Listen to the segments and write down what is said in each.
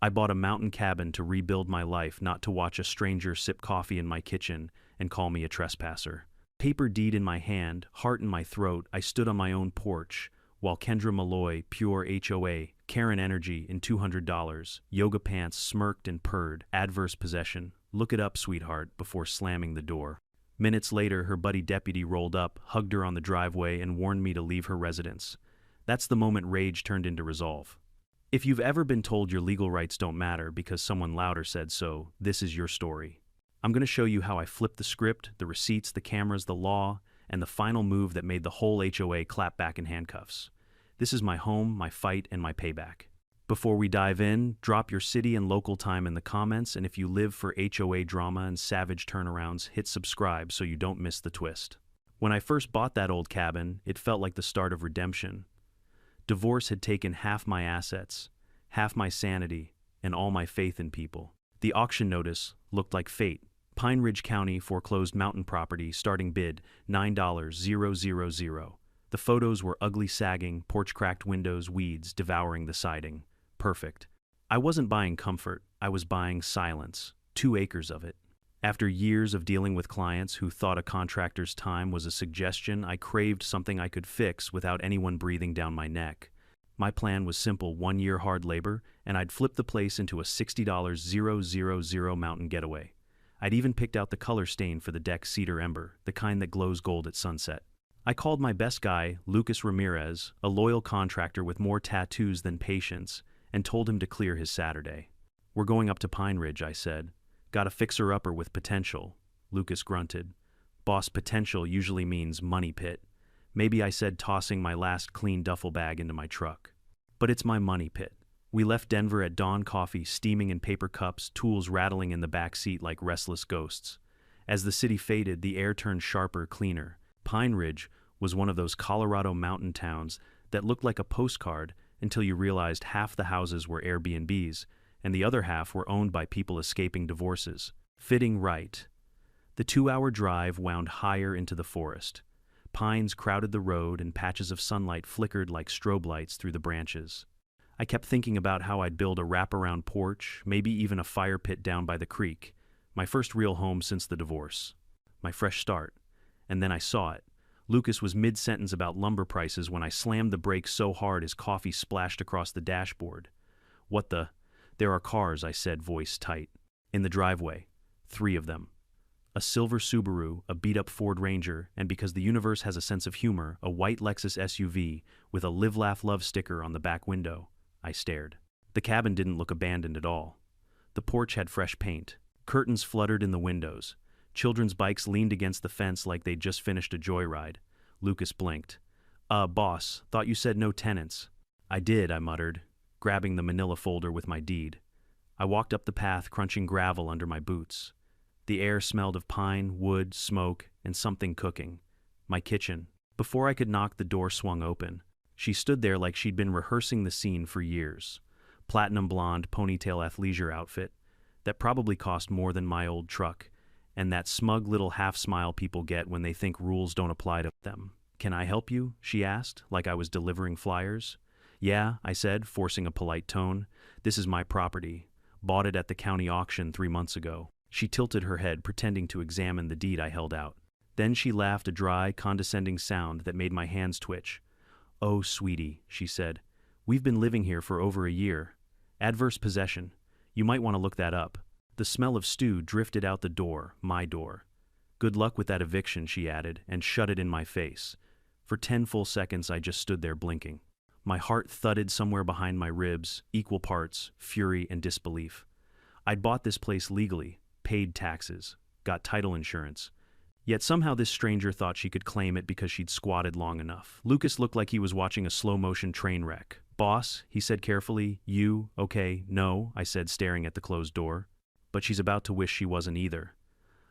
I bought a mountain cabin to rebuild my life, not to watch a stranger sip coffee in my kitchen and call me a trespasser. Paper deed in my hand, heart in my throat, I stood on my own porch, while Kendra Malloy, pure HOA, Karen Energy in $200, yoga pants smirked and purred, adverse possession, look it up, sweetheart, before slamming the door. Minutes later, her buddy deputy rolled up, hugged her on the driveway, and warned me to leave her residence. That's the moment rage turned into resolve. If you've ever been told your legal rights don't matter because someone louder said so, this is your story. I'm going to show you how I flipped the script, the receipts, the cameras, the law, and the final move that made the whole HOA clap back in handcuffs. This is my home, my fight, and my payback. Before we dive in, drop your city and local time in the comments, and if you live for HOA drama and savage turnarounds, hit subscribe so you don't miss the twist. When I first bought that old cabin, it felt like the start of redemption. Divorce had taken half my assets, half my sanity, and all my faith in people. The auction notice looked like fate. Pine Ridge County foreclosed mountain property, starting bid $9,000. The photos were ugly, sagging, porch-cracked windows, weeds devouring the siding. Perfect. I wasn't buying comfort, I was buying silence, 2 acres of it. After years of dealing with clients who thought a contractor's time was a suggestion, I craved something I could fix without anyone breathing down my neck. My plan was simple: 1 year hard labor, and I'd flip the place into a $60,000 mountain getaway. I'd even picked out the color stain for the deck: cedar ember, the kind that glows gold at sunset. I called my best guy, Lucas Ramirez, a loyal contractor with more tattoos than patience, and told him to clear his Saturday. "We're going up to Pine Ridge," I said. "Got a fixer-upper with potential." Lucas grunted. "Boss, potential usually means money pit." Maybe, I said, tossing my last clean duffel bag into my truck. "But it's my money pit." We left Denver at dawn, coffee steaming in paper cups, tools rattling in the back seat like restless ghosts. As the city faded, the air turned sharper, cleaner. Pine Ridge was one of those Colorado mountain towns that looked like a postcard until you realized half the houses were Airbnbs and the other half were owned by people escaping divorces. Fitting right. The 2-hour drive wound higher into the forest. Pines crowded the road and patches of sunlight flickered like strobe lights through the branches. I kept thinking about how I'd build a wraparound porch, maybe even a fire pit down by the creek. My first real home since the divorce. My fresh start. And then I saw it. Lucas was mid-sentence about lumber prices when I slammed the brakes so hard his coffee splashed across the dashboard. "What the—" "There are cars," I said, voice tight. "In the driveway. 3 of them. A silver Subaru, a beat-up Ford Ranger, and because the universe has a sense of humor, a white Lexus SUV with a Live Laugh Love sticker on the back window." I stared. The cabin didn't look abandoned at all. The porch had fresh paint. Curtains fluttered in the windows. Children's bikes leaned against the fence like they'd just finished a joyride. Lucas blinked. Boss, thought you said no tenants." "I did," I muttered, grabbing the manila folder with my deed. I walked up the path, crunching gravel under my boots. The air smelled of pine, wood, smoke, and something cooking. My kitchen. Before I could knock, the door swung open. She stood there like she'd been rehearsing the scene for years. Platinum blonde, ponytail athleisure outfit that probably cost more than my old truck, and that smug little half-smile people get when they think rules don't apply to them. "Can I help you?" she asked, like I was delivering flyers. "Yeah," I said, forcing a polite tone. "This is my property. Bought it at the county auction 3 months ago." She tilted her head, pretending to examine the deed I held out. Then she laughed, a dry, condescending sound that made my hands twitch. "Oh, sweetie," she said. "We've been living here for over a year. Adverse possession. You might want to look that up." The smell of stew drifted out the door, my door. "Good luck with that eviction," she added, and shut it in my face. For 10 full seconds I just stood there blinking. My heart thudded somewhere behind my ribs, equal parts fury and disbelief. I'd bought this place legally, paid taxes, got title insurance. Yet somehow this stranger thought she could claim it because she'd squatted long enough. Lucas looked like he was watching a slow-motion train wreck. "Boss," he said carefully. Okay, no," I said, staring at the closed door. But she's about to wish she wasn't either.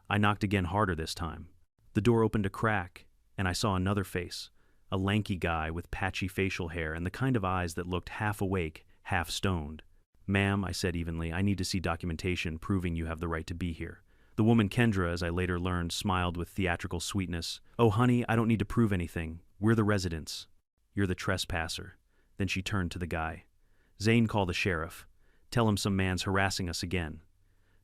I knocked again, harder this time. The door opened a crack, and I saw another face. A lanky guy with patchy facial hair and the kind of eyes that looked half awake, half stoned. "Ma'am," I said evenly, "I need to see documentation proving you have the right to be here." The woman, Kendra, as I later learned, smiled with theatrical sweetness. "Oh, honey, I don't need to prove anything. We're the residents. You're the trespasser." Then she turned to the guy. "Zane, call the sheriff. Tell him some man's harassing us again."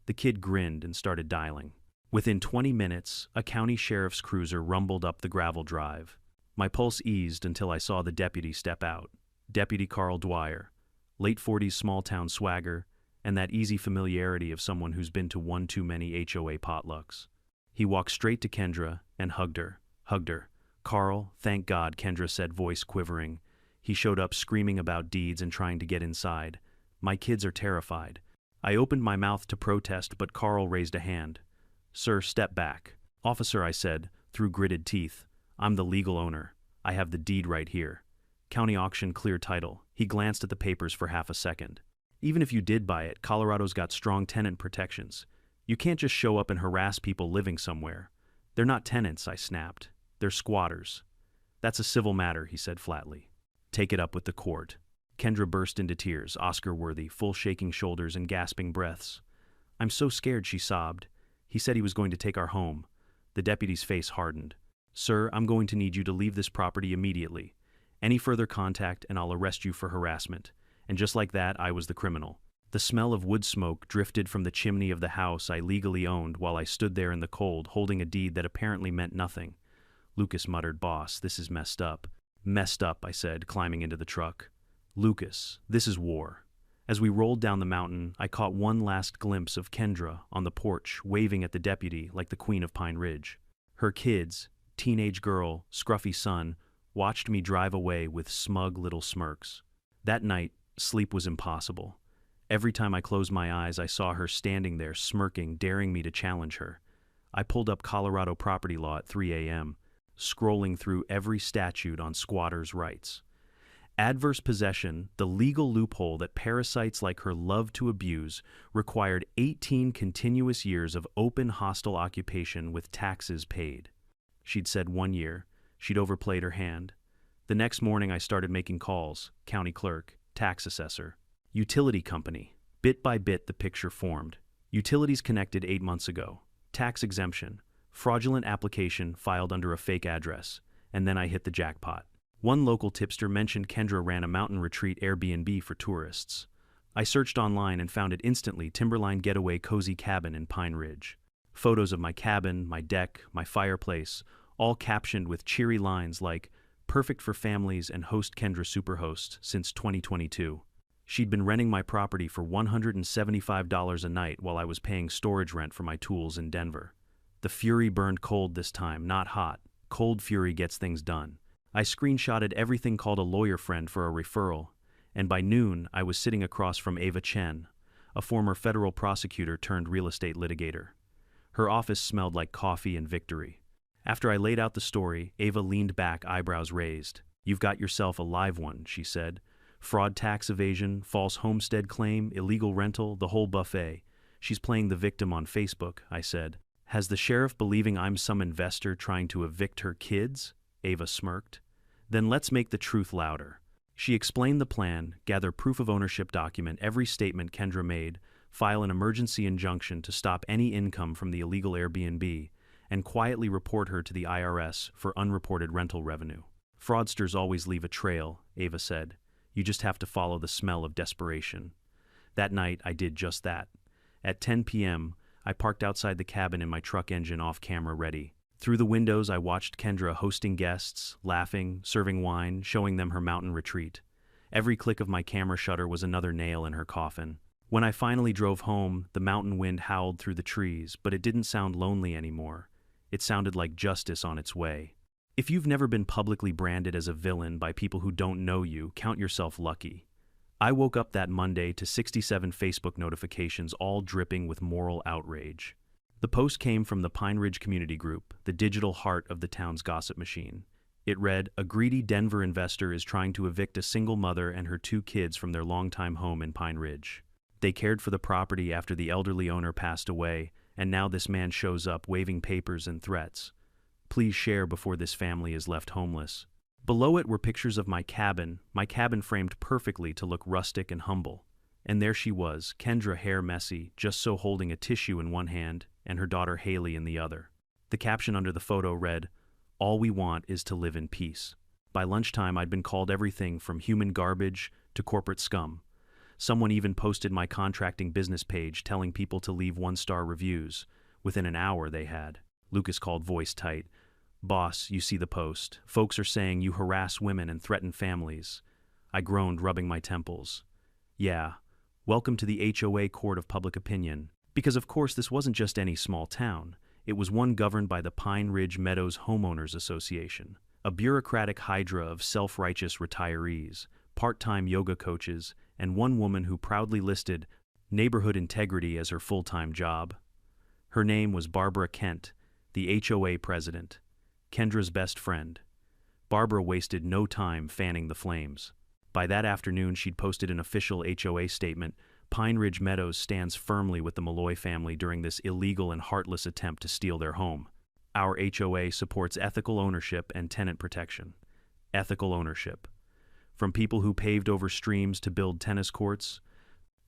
The kid grinned and started dialing. Within 20 minutes, a county sheriff's cruiser rumbled up the gravel drive. My pulse eased until I saw the deputy step out. Deputy Carl Dwyer, late 40s small-town swagger, and that easy familiarity of someone who's been to one too many HOA potlucks. He walked straight to Kendra and hugged her. "Carl, thank God," Kendra said, voice quivering. He showed up screaming about deeds and trying to get inside. "My kids are terrified." I opened my mouth to protest, but Carl raised a hand. "Sir, step back." "Officer," I said, through gritted teeth, "I'm the legal owner. I have the deed right here. County auction, clear title." He glanced at the papers for half a second. "Even if you did buy it, Colorado's got strong tenant protections. You can't just show up and harass people living somewhere. They're not tenants," I snapped. "They're squatters." "That's a civil matter," he said flatly. "Take it up with the court." Kendra burst into tears, Oscar-worthy, full shaking shoulders and gasping breaths. "I'm so scared," she sobbed. "He said he was going to take our home." The deputy's face hardened. "Sir, I'm going to need you to leave this property immediately. Any further contact and I'll arrest you for harassment." And just like that, I was the criminal. The smell of wood smoke drifted from the chimney of the house I legally owned while I stood there in the cold, holding a deed that apparently meant nothing. Lucas muttered, "Boss, this is messed up." "Messed up," I said, climbing into the truck. "Lucas, this is war." As we rolled down the mountain, I caught one last glimpse of Kendra on the porch, waving at the deputy like the Queen of Pine Ridge. Her kids, teenage girl, scruffy son, watched me drive away with smug little smirks. That night, sleep was impossible. Every time I closed my eyes, I saw her standing there, smirking, daring me to challenge her. I pulled up Colorado property law at 3 a.m., scrolling through every statute on squatters' rights. Adverse possession, the legal loophole that parasites like her love to abuse, required 18 continuous years of open hostile occupation with taxes paid. She'd said 1 year. She'd overplayed her hand. The next morning I started making calls. County clerk, tax assessor, utility company. Bit by bit the picture formed. Utilities connected 8 months ago. Tax exemption. Fraudulent application filed under a fake address. And then I hit the jackpot. One local tipster mentioned Kendra ran a mountain retreat Airbnb for tourists. I searched online and found it instantly: Timberline Getaway Cozy Cabin in Pine Ridge. Photos of my cabin, my deck, my fireplace, all captioned with cheery lines like, "Perfect for families and host Kendra Superhost since 2022. She'd been renting my property for $175 a night while I was paying storage rent for my tools in Denver. The fury burned cold this time, not hot. Cold fury gets things done. I screenshotted everything, called a lawyer friend for a referral, and by noon I was sitting across from Ava Chen, a former federal prosecutor turned real estate litigator. Her office smelled like coffee and victory. After I laid out the story, Ava leaned back, eyebrows raised. "You've got yourself a live one," she said. "Fraud, tax evasion, false homestead claim, illegal rental, the whole buffet. She's playing the victim on Facebook," I said. "Has the sheriff believing I'm some investor trying to evict her kids?" Ava smirked. "Then let's make the truth louder." She explained the plan: gather proof of ownership, document every statement Kendra made, file an emergency injunction to stop any income from the illegal Airbnb, and quietly report her to the IRS for unreported rental revenue. "Fraudsters always leave a trail," Ava said. "You just have to follow the smell of desperation." That night, I did just that. At 10 p.m., I parked outside the cabin in my truck, engine off, camera ready. Through the windows, I watched Kendra hosting guests, laughing, serving wine, showing them her mountain retreat. Every click of my camera shutter was another nail in her coffin. When I finally drove home, the mountain wind howled through the trees, but it didn't sound lonely anymore. It sounded like justice on its way. If you've never been publicly branded as a villain by people who don't know you, count yourself lucky. I woke up that Monday to 67 Facebook notifications, all dripping with moral outrage. The post came from the Pine Ridge Community Group, the digital heart of the town's gossip machine. It read, "A greedy Denver investor is trying to evict a single mother and her 2 kids from their longtime home in Pine Ridge. They cared for the property after the elderly owner passed away, and now this man shows up waving papers and threats. Please share before this family is left homeless." Below it were pictures of my cabin framed perfectly to look rustic and humble. And there she was, Kendra, hair messy, just so, holding a tissue in one hand and her daughter Haley in the other. The caption under the photo read, "All we want is to live in peace." By lunchtime, I'd been called everything from human garbage to corporate scum. Someone even posted my contracting business page telling people to leave one-star reviews. Within an hour they had. Lucas called, voice tight. Boss, you see the post. Folks are saying you harass women and threaten families. I groaned, rubbing my temples. Yeah, welcome to the HOA Court of Public Opinion. Because of course this wasn't just any small town. It was one governed by the Pine Ridge Meadows Homeowners Association, a bureaucratic hydra of self-righteous retirees, part-time yoga coaches, and one woman who proudly listed neighborhood integrity as her full-time job. Her name was Barbara Kent, the HOA president, Kendra's best friend. Barbara wasted no time fanning the flames. By that afternoon, she'd posted an official HOA statement. Pine Ridge Meadows stands firmly with the Malloy family during this illegal and heartless attempt to steal their home. Our HOA supports ethical ownership and tenant protection. Ethical ownership. From people who paved over streams to build tennis courts.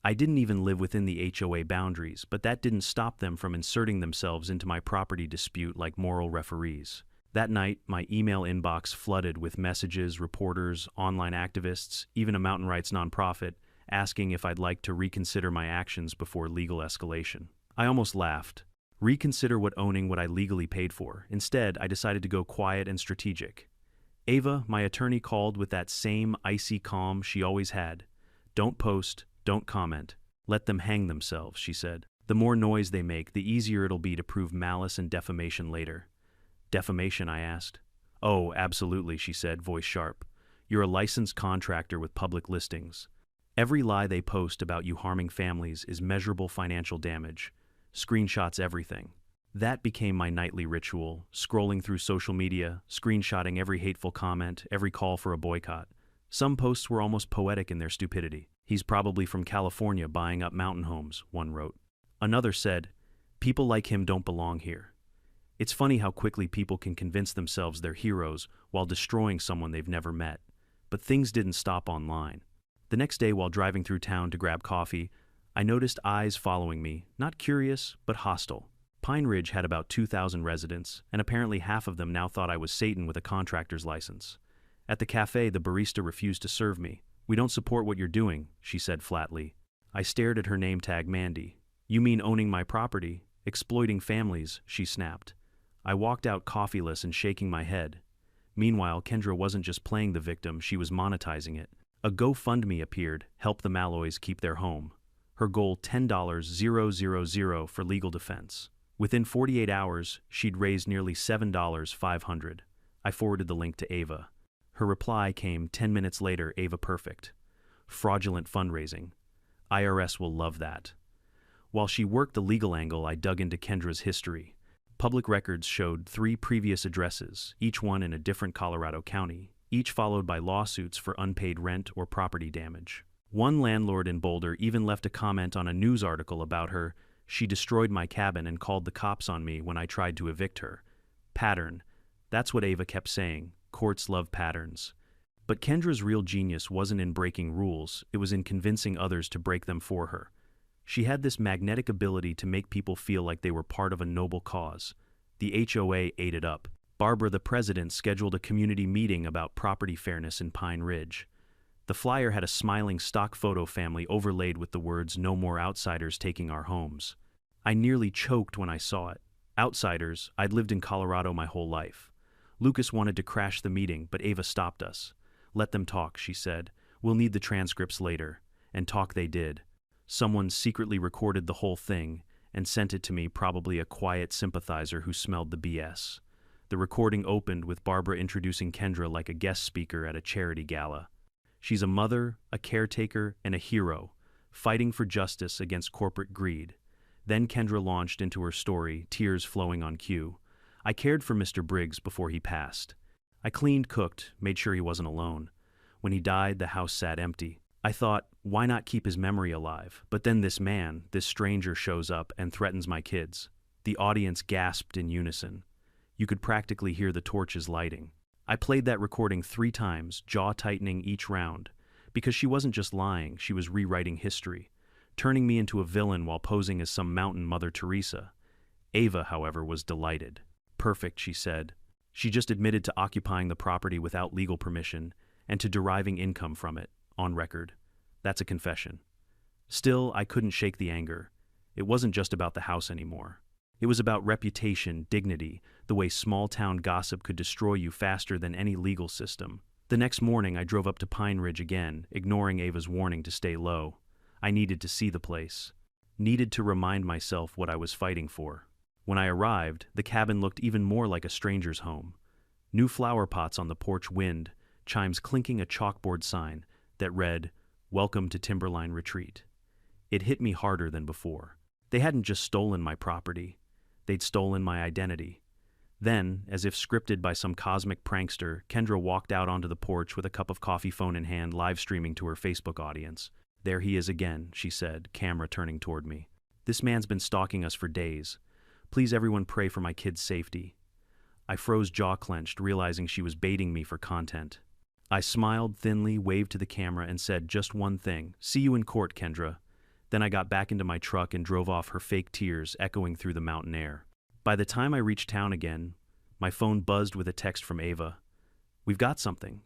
I didn't even live within the HOA boundaries, but that didn't stop them from inserting themselves into my property dispute like moral referees. That night, my email inbox flooded with messages, reporters, online activists, even a mountain rights nonprofit, asking if I'd like to reconsider my actions before legal escalation. I almost laughed. Reconsider owning what I legally paid for. Instead, I decided to go quiet and strategic. Ava, my attorney, called with that same icy calm she always had. Don't post, don't comment. Let them hang themselves, she said. The more noise they make, the easier it'll be to prove malice and defamation later. Defamation, I asked. Oh, absolutely, she said, voice sharp. You're a licensed contractor with public listings. Every lie they post about you harming families is measurable financial damage. Screenshots everything. That became my nightly ritual, scrolling through social media, screenshotting every hateful comment, every call for a boycott. Some posts were almost poetic in their stupidity. He's probably from California buying up mountain homes, one wrote. Another said, people like him don't belong here. It's funny how quickly people can convince themselves they're heroes while destroying someone they've never met. But things didn't stop online. The next day, while driving through town to grab coffee, I noticed eyes following me, not curious, but hostile. Pine Ridge had about 2,000 residents, and apparently half of them now thought I was Satan with a contractor's license. At the cafe, the barista refused to serve me. We don't support what you're doing, she said flatly. I stared at her name tag, Mandy. You mean owning my property, exploiting families, she snapped. I walked out coffeeless and shaking my head. Meanwhile, Kendra wasn't just playing the victim, she was monetizing it. A GoFundMe appeared, help the Malloys keep their home. Her goal, $10,000 for legal defense. Within 48 hours, she'd raised nearly $7,500. I forwarded the link to Ava. Her reply came 10 minutes later, Ava perfect. Fraudulent fundraising. IRS will love that. While she worked the legal angle, I dug into Kendra's history. Public records showed 3 previous addresses, each one in a different Colorado county, each followed by lawsuits for unpaid rent or property damage. One landlord in Boulder even left a comment on a news article about her. She destroyed my cabin and called the cops on me when I tried to evict her. Pattern. That's what Ava kept saying. Courts love patterns. But Kendra's real genius wasn't in breaking rules, it was in convincing others to break them for her. She had this magnetic ability to make people feel like they were part of a noble cause. The HOA ate it up. Barbara, the president, scheduled a community meeting about property fairness in Pine Ridge. The flyer had a smiling stock photo family overlaid with the words, "No more outsiders taking our homes." I nearly choked when I saw it. Outsiders, I'd lived in Colorado my whole life. Lucas wanted to crash the meeting, but Ava stopped us. Let them talk, she said. We'll need the transcripts later. And talk they did. Someone secretly recorded the whole thing and sent it to me, probably a quiet sympathizer who smelled the BS. The recording opened with Barbara introducing Kendra like a guest speaker at a charity gala. She's a mother, a caretaker, and a hero, fighting for justice against corporate greed. Then Kendra launched into her story, tears flowing on cue. I cared for Mr. Briggs before he passed. I cleaned, cooked, made sure he wasn't alone. When he died, the house sat empty. I thought, why not keep his memory alive? But then this man, this stranger, shows up and threatens my kids. The audience gasped in unison. You could practically hear the torches lighting. I played that recording 3 times, jaw tightening each round, because she wasn't just lying, she was rewriting history, turning me into a villain while posing as some mountain Mother Teresa. Ava, however, was delighted. Perfect, she said. She just admitted to occupying the property without legal permission and to deriving income from it, on record. That's a confession. Still, I couldn't shake the anger. It wasn't just about the house anymore. It was about reputation, dignity, the way small-town gossip could destroy you faster than any legal system. The next morning, I drove up to Pine Ridge again, ignoring Ava's warning to stay low. I needed to see the place. Needed to remind myself what I was fighting for. When I arrived, the cabin looked even more like a stranger's home. New flower pots on the porch, wind chimes clinking, a chalkboard sign that read, "Welcome to Timberline Retreat." It hit me harder than before. They hadn't just stolen my property. They'd stolen my identity. Then, as if scripted by some cosmic prankster, Kendra walked out onto the porch with a cup of coffee, phone in hand, live streaming to her Facebook audience. "There he is again," she said, camera turning toward me. "This man's been stalking us for days. Please everyone pray for my kid's safety." I froze, jaw clenched, realizing she was baiting me for content. I smiled thinly, waved to the camera, and said just one thing: "See you in court, Kendra." Then I got back into my truck and drove off, her fake tears echoing through the mountain air. By the time I reached town again, my phone buzzed with a text from Ava. "We've got something."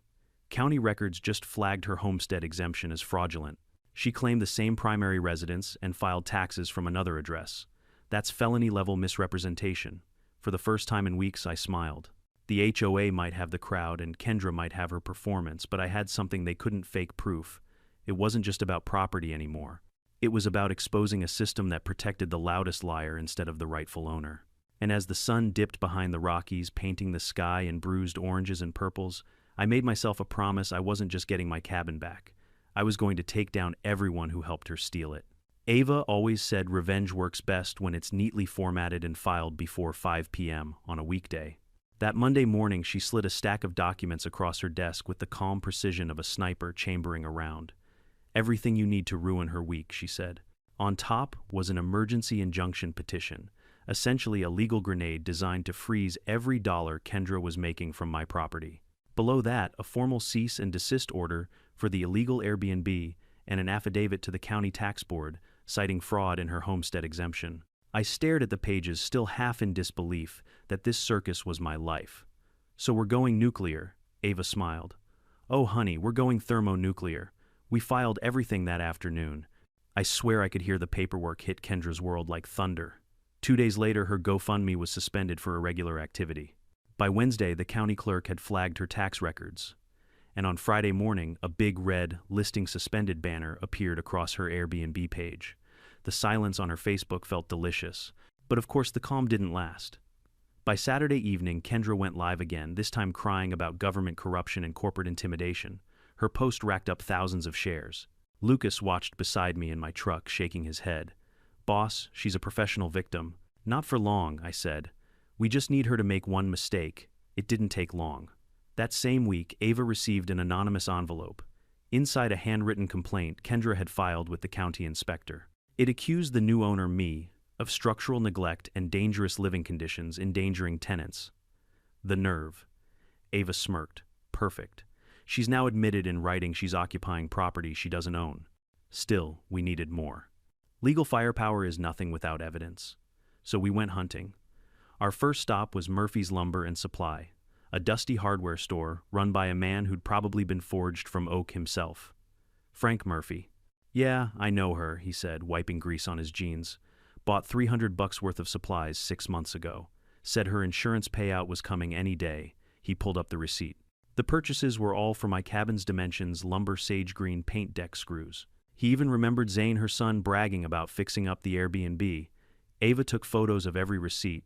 County records just flagged her homestead exemption as fraudulent. She claimed the same primary residence and filed taxes from another address. That's felony-level misrepresentation. For the first time in weeks, I smiled. The HOA might have the crowd and Kendra might have her performance, but I had something they couldn't fake: proof. It wasn't just about property anymore. It was about exposing a system that protected the loudest liar instead of the rightful owner. And as the sun dipped behind the Rockies, painting the sky in bruised oranges and purples, I made myself a promise: I wasn't just getting my cabin back. I was going to take down everyone who helped her steal it. Ava always said revenge works best when it's neatly formatted and filed before 5 p.m. on a weekday. That Monday morning, she slid a stack of documents across her desk with the calm precision of a sniper chambering a round. "Everything you need to ruin her week," she said. On top was an emergency injunction petition, essentially a legal grenade designed to freeze every dollar Kendra was making from my property. Below that, a formal cease and desist order for the illegal Airbnb and an affidavit to the county tax board citing fraud in her homestead exemption. I stared at the pages, still half in disbelief that this circus was my life. "So we're going nuclear," Ava smiled. "Oh honey, we're going thermonuclear. We filed everything that afternoon." I swear I could hear the paperwork hit Kendra's world like thunder. 2 days later, her GoFundMe was suspended for irregular activity. By Wednesday, the county clerk had flagged her tax records. And on Friday morning, a big red "listing suspended" banner appeared across her Airbnb page. The silence on her Facebook felt delicious, but of course the calm didn't last. By Saturday evening, Kendra went live again, this time crying about government corruption and corporate intimidation. Her post racked up thousands of shares. Lucas watched beside me in my truck, shaking his head. "Boss, she's a professional victim." "Not for long," I said. "We just need her to make one mistake." It didn't take long. That same week, Ava received an anonymous envelope. Inside, a handwritten complaint Kendra had filed with the county inspector. It accused the new owner, me, of structural neglect and dangerous living conditions endangering tenants. The nerve. Ava smirked. Perfect. She's now admitted in writing she's occupying property she doesn't own. Still, we needed more. Legal firepower is nothing without evidence. So we went hunting. Our first stop was Murphy's Lumber and Supply, a dusty hardware store run by a man who'd probably been forged from oak himself. Frank Murphy. "Yeah, I know her," he said, wiping grease on his jeans. "Bought $300 worth of supplies 6 months ago. Said her insurance payout was coming any day." He pulled up the receipt. The purchases were all for my cabin's dimensions: lumber, sage green paint deck screws. He even remembered Zane, her son, bragging about fixing up the Airbnb. Ava took photos of every receipt.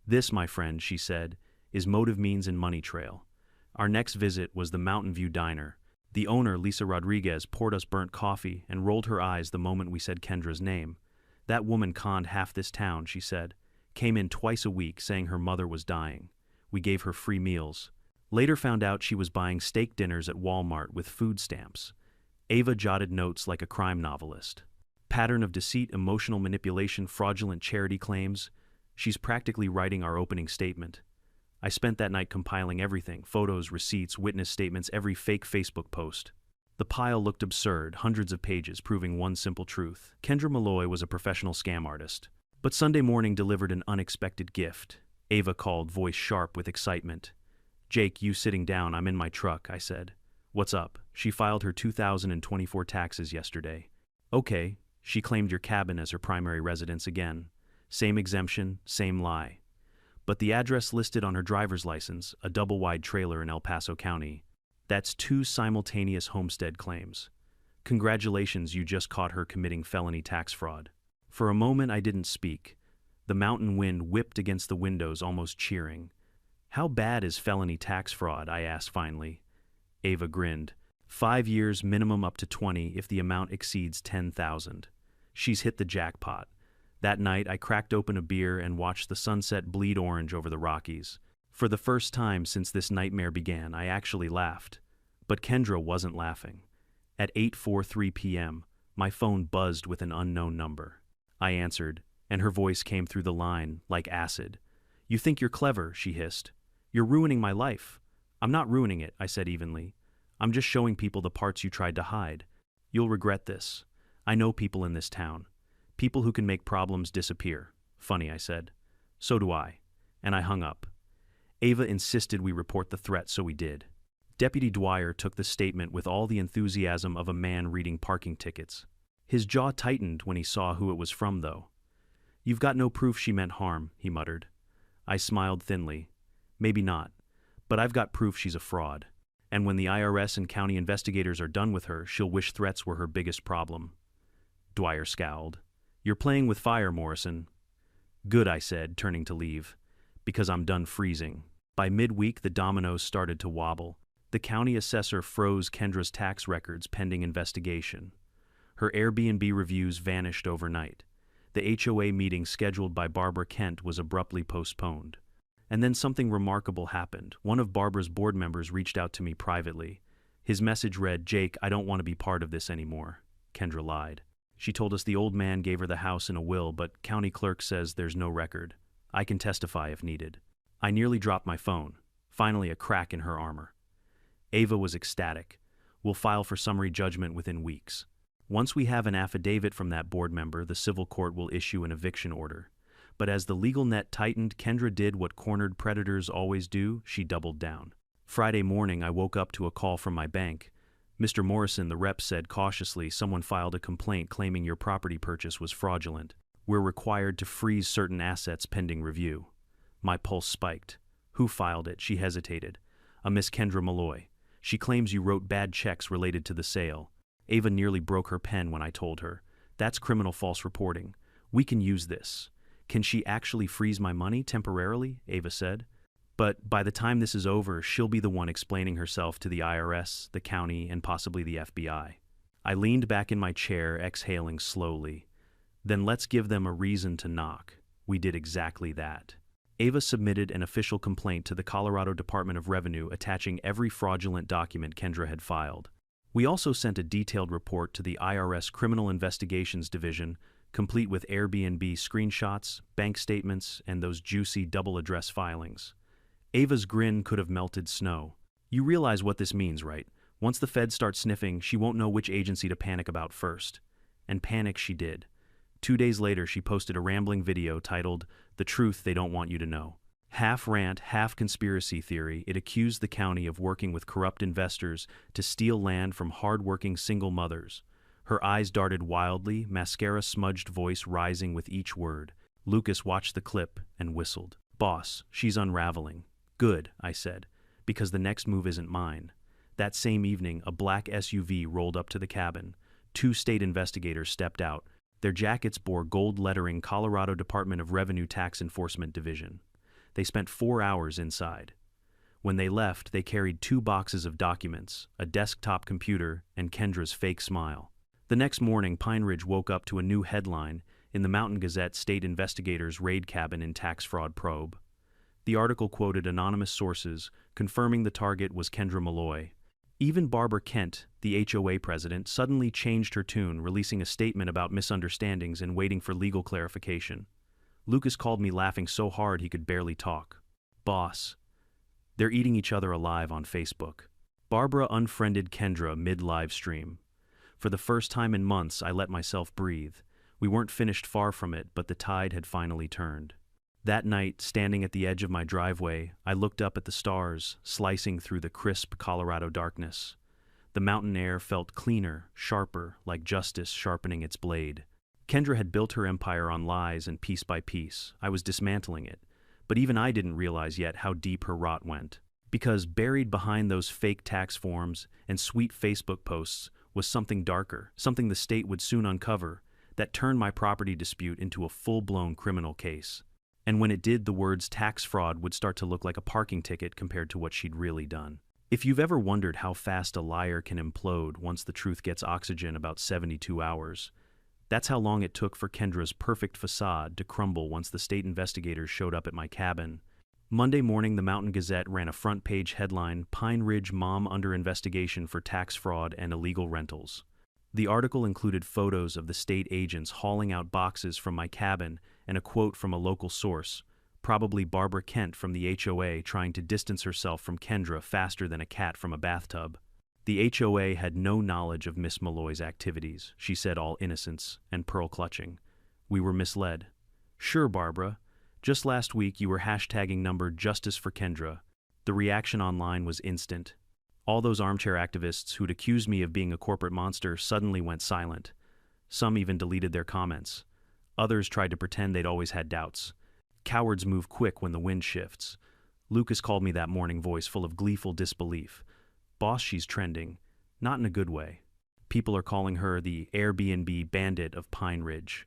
"This, my friend," she said, "is motive, means, and money trail." Our next visit was the Mountain View Diner. The owner, Lisa Rodriguez, poured us burnt coffee and rolled her eyes the moment we said Kendra's name. "That woman conned half this town," she said. "Came in twice a week saying her mother was dying. We gave her free meals. Later found out she was buying steak dinners at Walmart with food stamps." Ava jotted notes like a crime novelist. "Pattern of deceit, emotional manipulation, fraudulent charity claims." She's practically writing our opening statement. I spent that night compiling everything: photos, receipts, witness statements, every fake Facebook post. The pile looked absurd, hundreds of pages proving one simple truth: Kendra Malloy was a professional scam artist. But Sunday morning delivered an unexpected gift. Ava called, voice sharp with excitement. "Jake, you sitting down, I'm in my truck," I said. "What's up?" She filed her 2024 taxes yesterday. "Okay, She claimed your cabin as her primary residence again. Same exemption, same lie. But the address listed on her driver's license, a double-wide trailer in El Paso County. That's 2 simultaneous homestead claims. Congratulations, you just caught her committing felony tax fraud. For a moment I didn't speak. The mountain wind whipped against the windows, almost cheering. How bad is felony tax fraud? I asked finally. Ava grinned. 5 years minimum up to 20 if the amount exceeds 10,000. She's hit the jackpot. That night I cracked open a beer and watched the sunset bleed orange over the Rockies. For the first time since this nightmare began, I actually laughed. But Kendra wasn't laughing. At 8:43 p.m., my phone buzzed with an unknown number. I answered, and her voice came through the line like acid. "You think you're clever," she hissed. "You're ruining my life." "I'm not ruining it," I said evenly. "I'm just showing people the parts you tried to hide. You'll regret this. I know people in this town. People who can make problems disappear." "Funny," I said. "So do I." And I hung up. Ava insisted we report the threat, so we did. Deputy Dwyer took the statement with all the enthusiasm of a man reading parking tickets. His jaw tightened when he saw who it was from, though. "You've got no proof she meant harm," he muttered. I smiled thinly. "Maybe not, but I've got proof she's a fraud. And when the IRS and county investigators are done with her, she'll wish threats were her biggest problem." Dwyer scowled. "You're playing with fire, Morrison." "Good," I said, turning to leave. "Because I'm done freezing." By midweek, the dominoes started to wobble. The county assessor froze Kendra's tax records pending investigation. Her Airbnb reviews vanished overnight. The HOA meeting scheduled by Barbara Kent was abruptly postponed. And then something remarkable happened. One of Barbara's board members reached out to me privately. His message read, "Jake, I don't want to be part of this anymore." Kendra lied. She told us the old man gave her the house in a will, but county clerk says there's no record. I can testify if needed. I nearly dropped my phone. Finally, a crack in her armor. Ava was ecstatic. "We'll file for summary judgment within weeks. Once we have an affidavit from that board member, the civil court will issue an eviction order." But as the legal net tightened, Kendra did what cornered predators always do. She doubled down. Friday morning, I woke up to a call from my bank. "Mr. Morrison," the rep said cautiously, "someone filed a complaint claiming your property purchase was fraudulent. We're required to freeze certain assets pending review." My pulse spiked. "Who filed it?" She hesitated. "A Miss Kendra Malloy. She claims you wrote bad checks related to the sale." Ava nearly broke her pen when I told her. "That's criminal false reporting. We can use this." "Can she actually freeze my money temporarily?" Ava said. "But by the time this is over, she'll be the one explaining herself to the IRS, the county, and possibly the FBI." I leaned back in my chair, exhaling slowly. "Then let's give them a reason to knock." We did exactly that. Ava submitted an official complaint to the Colorado Department of Revenue attaching every fraudulent document Kendra had filed. We also sent a detailed report to the IRS Criminal Investigations Division, complete with Airbnb screenshots, bank statements, and those juicy double-address filings. Ava's grin could have melted snow. "You realize what this means, right? Once the feds start sniffing, she won't know which agency to panic about first." And panic she did. 2 days later, she posted a rambling video titled, "The Truth They Don't Want You to Know." Half rant, half conspiracy theory, it accused the county of working with corrupt investors to steal land from hard-working single mothers. Her eyes darted wildly, mascara-smudged voice rising with each word. Lucas watched the clip and whistled. "Boss, she's unraveling." "Good," I said, "because the next move isn't mine." That same evening, a black SUV rolled up to the cabin. 2 state investigators stepped out. Their jackets bore gold lettering Colorado Department of Revenue Tax Enforcement Division. They spent 4 hours inside. When they left, they carried 2 boxes of documents, a desktop computer, and Kendra's fake smile. The next morning, Pine Ridge woke up to a new headline in the Mountain Gazette: "State Investigators Raid Cabin in Tax Fraud Probe." The article quoted anonymous sources, confirming the target was Kendra Malloy. Even Barbara Kent, the HOA president, suddenly changed her tune, releasing a statement about misunderstandings and waiting for legal clarification. Lucas called me, laughing so hard he could barely talk. "Boss, they're eating each other alive on Facebook." Barbara unfriended Kendra mid-live stream. For the first time in months, I let myself breathe. We weren't finished far from it, but the tide had finally turned. That night, standing at the edge of my driveway, I looked up at the stars, slicing through the crisp Colorado darkness. The mountain air felt cleaner, sharper, like justice sharpening its blade. Kendra had built her empire on lies, and piece by piece, I was dismantling it. But even I didn't realize yet how deep her rot went. Because buried behind those fake tax forms and sweet Facebook posts was something darker, something the state would soon uncover, that turned my property dispute into a full-blown criminal case. And when it did, the words tax fraud would start to look like a parking ticket compared to what she'd really done. If you've ever wondered how fast a liar can implode once the truth gets oxygen, about 72 hours, that's how long it took for Kendra's perfect facade to crumble once the state investigators showed up at my cabin. Monday morning, the Mountain Gazette ran a front-page headline, "Pine Ridge Mom Under Investigation for Tax Fraud and Illegal Rentals." The article included photos of the state agents hauling out boxes from my cabin and a quote from a local source, probably Barbara Kent from the HOA, trying to distance herself from Kendra faster than a cat from a bathtub. The HOA had no knowledge of Miss Malloy's activities, she said, all innocence and pearl-clutching. We were misled. Sure, Barbara. Just last week you were hashtagging number Justice for Kendra. The reaction online was instant. All those armchair activists who'd accused me of being a corporate monster suddenly went silent. Some even deleted their comments. Others tried to pretend they'd always had doubts. Cowards move quick when the wind shifts. Lucas called me that morning, voice full of gleeful disbelief. Boss, she's trending. Not in a good way. People are calling her the Airbnb bandit of Pine Ridge.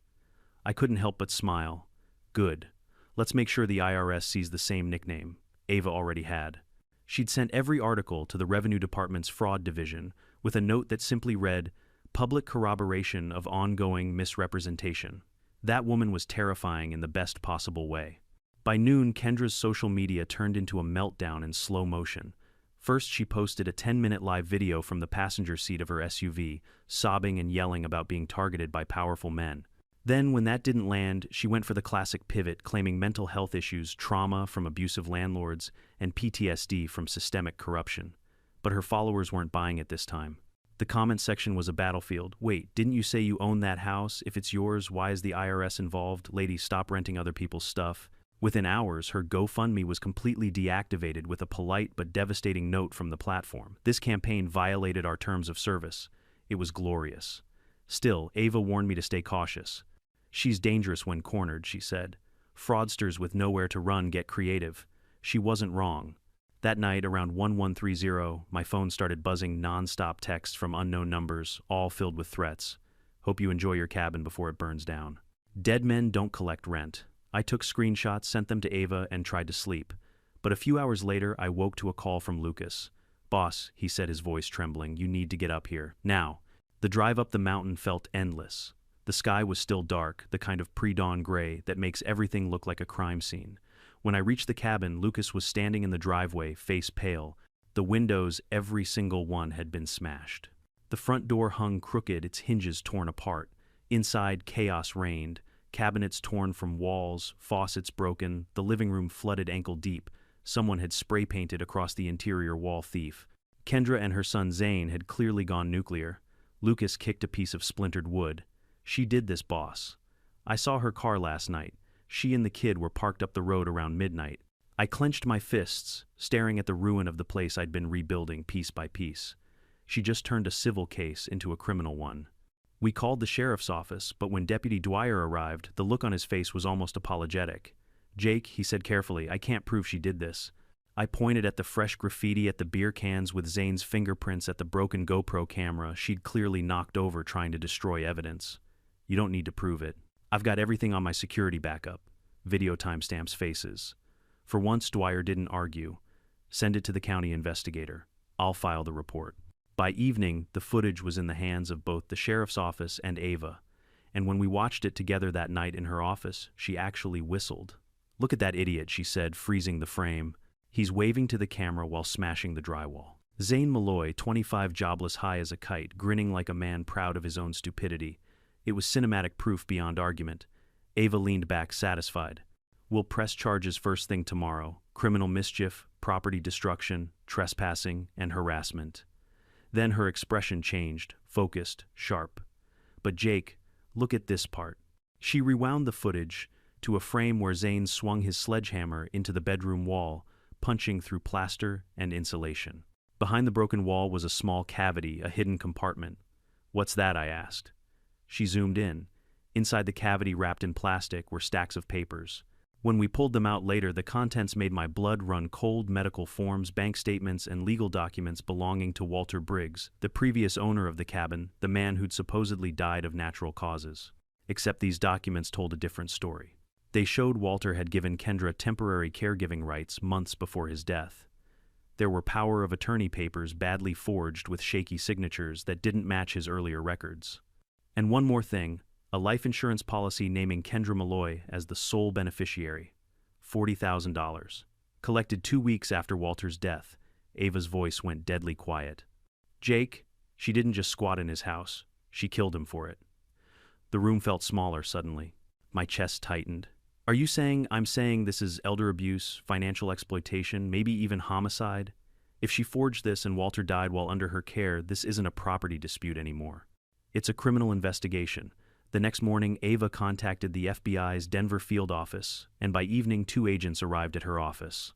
I couldn't help but smile. Good. Let's make sure the IRS sees the same nickname. Ava already had. She'd sent every article to the Revenue Department's Fraud Division with a note that simply read, "Public corroboration of ongoing misrepresentation." That woman was terrifying in the best possible way. By noon, Kendra's social media turned into a meltdown in slow motion. First, she posted a 10-minute live video from the passenger seat of her SUV, sobbing and yelling about being targeted by powerful men. Then, when that didn't land, she went for the classic pivot, claiming mental health issues, trauma from abusive landlords, and PTSD from systemic corruption. But her followers weren't buying it this time. The comment section was a battlefield. Wait, didn't you say you own that house? If it's yours, why is the IRS involved? Lady, stop renting other people's stuff. Within hours, her GoFundMe was completely deactivated with a polite but devastating note from the platform. This campaign violated our terms of service. It was glorious. Still, Ava warned me to stay cautious. She's dangerous when cornered, she said. Fraudsters with nowhere to run get creative. She wasn't wrong. That night, around 1130, my phone started buzzing non-stop texts from unknown numbers, all filled with threats. Hope you enjoy your cabin before it burns down. Dead men don't collect rent. I took screenshots, sent them to Ava, and tried to sleep. But a few hours later, I woke to a call from Lucas. Boss, he said, his voice trembling, you need to get up here. Now. The drive up the mountain felt endless. The sky was still dark, the kind of pre-dawn gray that makes everything look like a crime scene. When I reached the cabin, Lucas was standing in the driveway, face pale. The windows, every single one, had been smashed. The front door hung crooked, its hinges torn apart. Inside, chaos reigned. Cabinets torn from walls, faucets broken, the living room flooded ankle deep. Someone had spray painted across the interior wall. Thief. Kendra and her son Zane had clearly gone nuclear. Lucas kicked a piece of splintered wood. She did this, boss. I saw her car last night. She and the kid were parked up the road around midnight. I clenched my fists, staring at the ruin of the place I'd been rebuilding piece by piece. She just turned a civil case into a criminal one. We called the sheriff's office, but when Deputy Dwyer arrived, the look on his face was almost apologetic. Jake, he said carefully, I can't prove she did this. I pointed at the fresh graffiti, at the beer cans with Zane's fingerprints, at the broken GoPro camera she'd clearly knocked over trying to destroy evidence. You don't need to prove it. I've got everything on my security backup. Video timestamps, faces. For once, Dwyer didn't argue. Send it to the county investigator. I'll file the report. By evening, the footage was in the hands of both the sheriff's office and Ava. And when we watched it together that night in her office, she actually whistled. Look at that idiot, she said, freezing the frame. He's waving to the camera while smashing the drywall. Zane Malloy, 25, jobless high as a kite, grinning like a man proud of his own stupidity. It was cinematic proof beyond argument. Ava leaned back, satisfied. We'll press charges first thing tomorrow. Criminal mischief, property destruction, trespassing, and harassment. Then her expression changed, focused, sharp. But Jake, look at this part. She rewound the footage to a frame where Zane swung his sledgehammer into the bedroom wall, punching through plaster and insulation. Behind the broken wall was a small cavity, a hidden compartment. What's that? I asked. She zoomed in. Inside the cavity, wrapped in plastic, were stacks of papers. When we pulled them out later, the contents made my blood run cold: medical forms, bank statements, and legal documents belonging to Walter Briggs, the previous owner of the cabin, the man who'd supposedly died of natural causes. Except these documents told a different story. They showed Walter had given Kendra temporary caregiving rights months before his death. There were power of attorney papers badly forged with shaky signatures that didn't match his earlier records. And one more thing. A life insurance policy naming Kendra Malloy as the sole beneficiary. $40,000. Collected 2 weeks after Walter's death. Ava's voice went deadly quiet. Jake, she didn't just squat in his house. She killed him for it. The room felt smaller suddenly. My chest tightened. Are you saying I'm saying this is elder abuse, financial exploitation, maybe even homicide? If she forged this and Walter died while under her care, this isn't a property dispute anymore. It's a criminal investigation. The next morning, Ava contacted the FBI's Denver field office, and by evening 2 agents arrived at her office.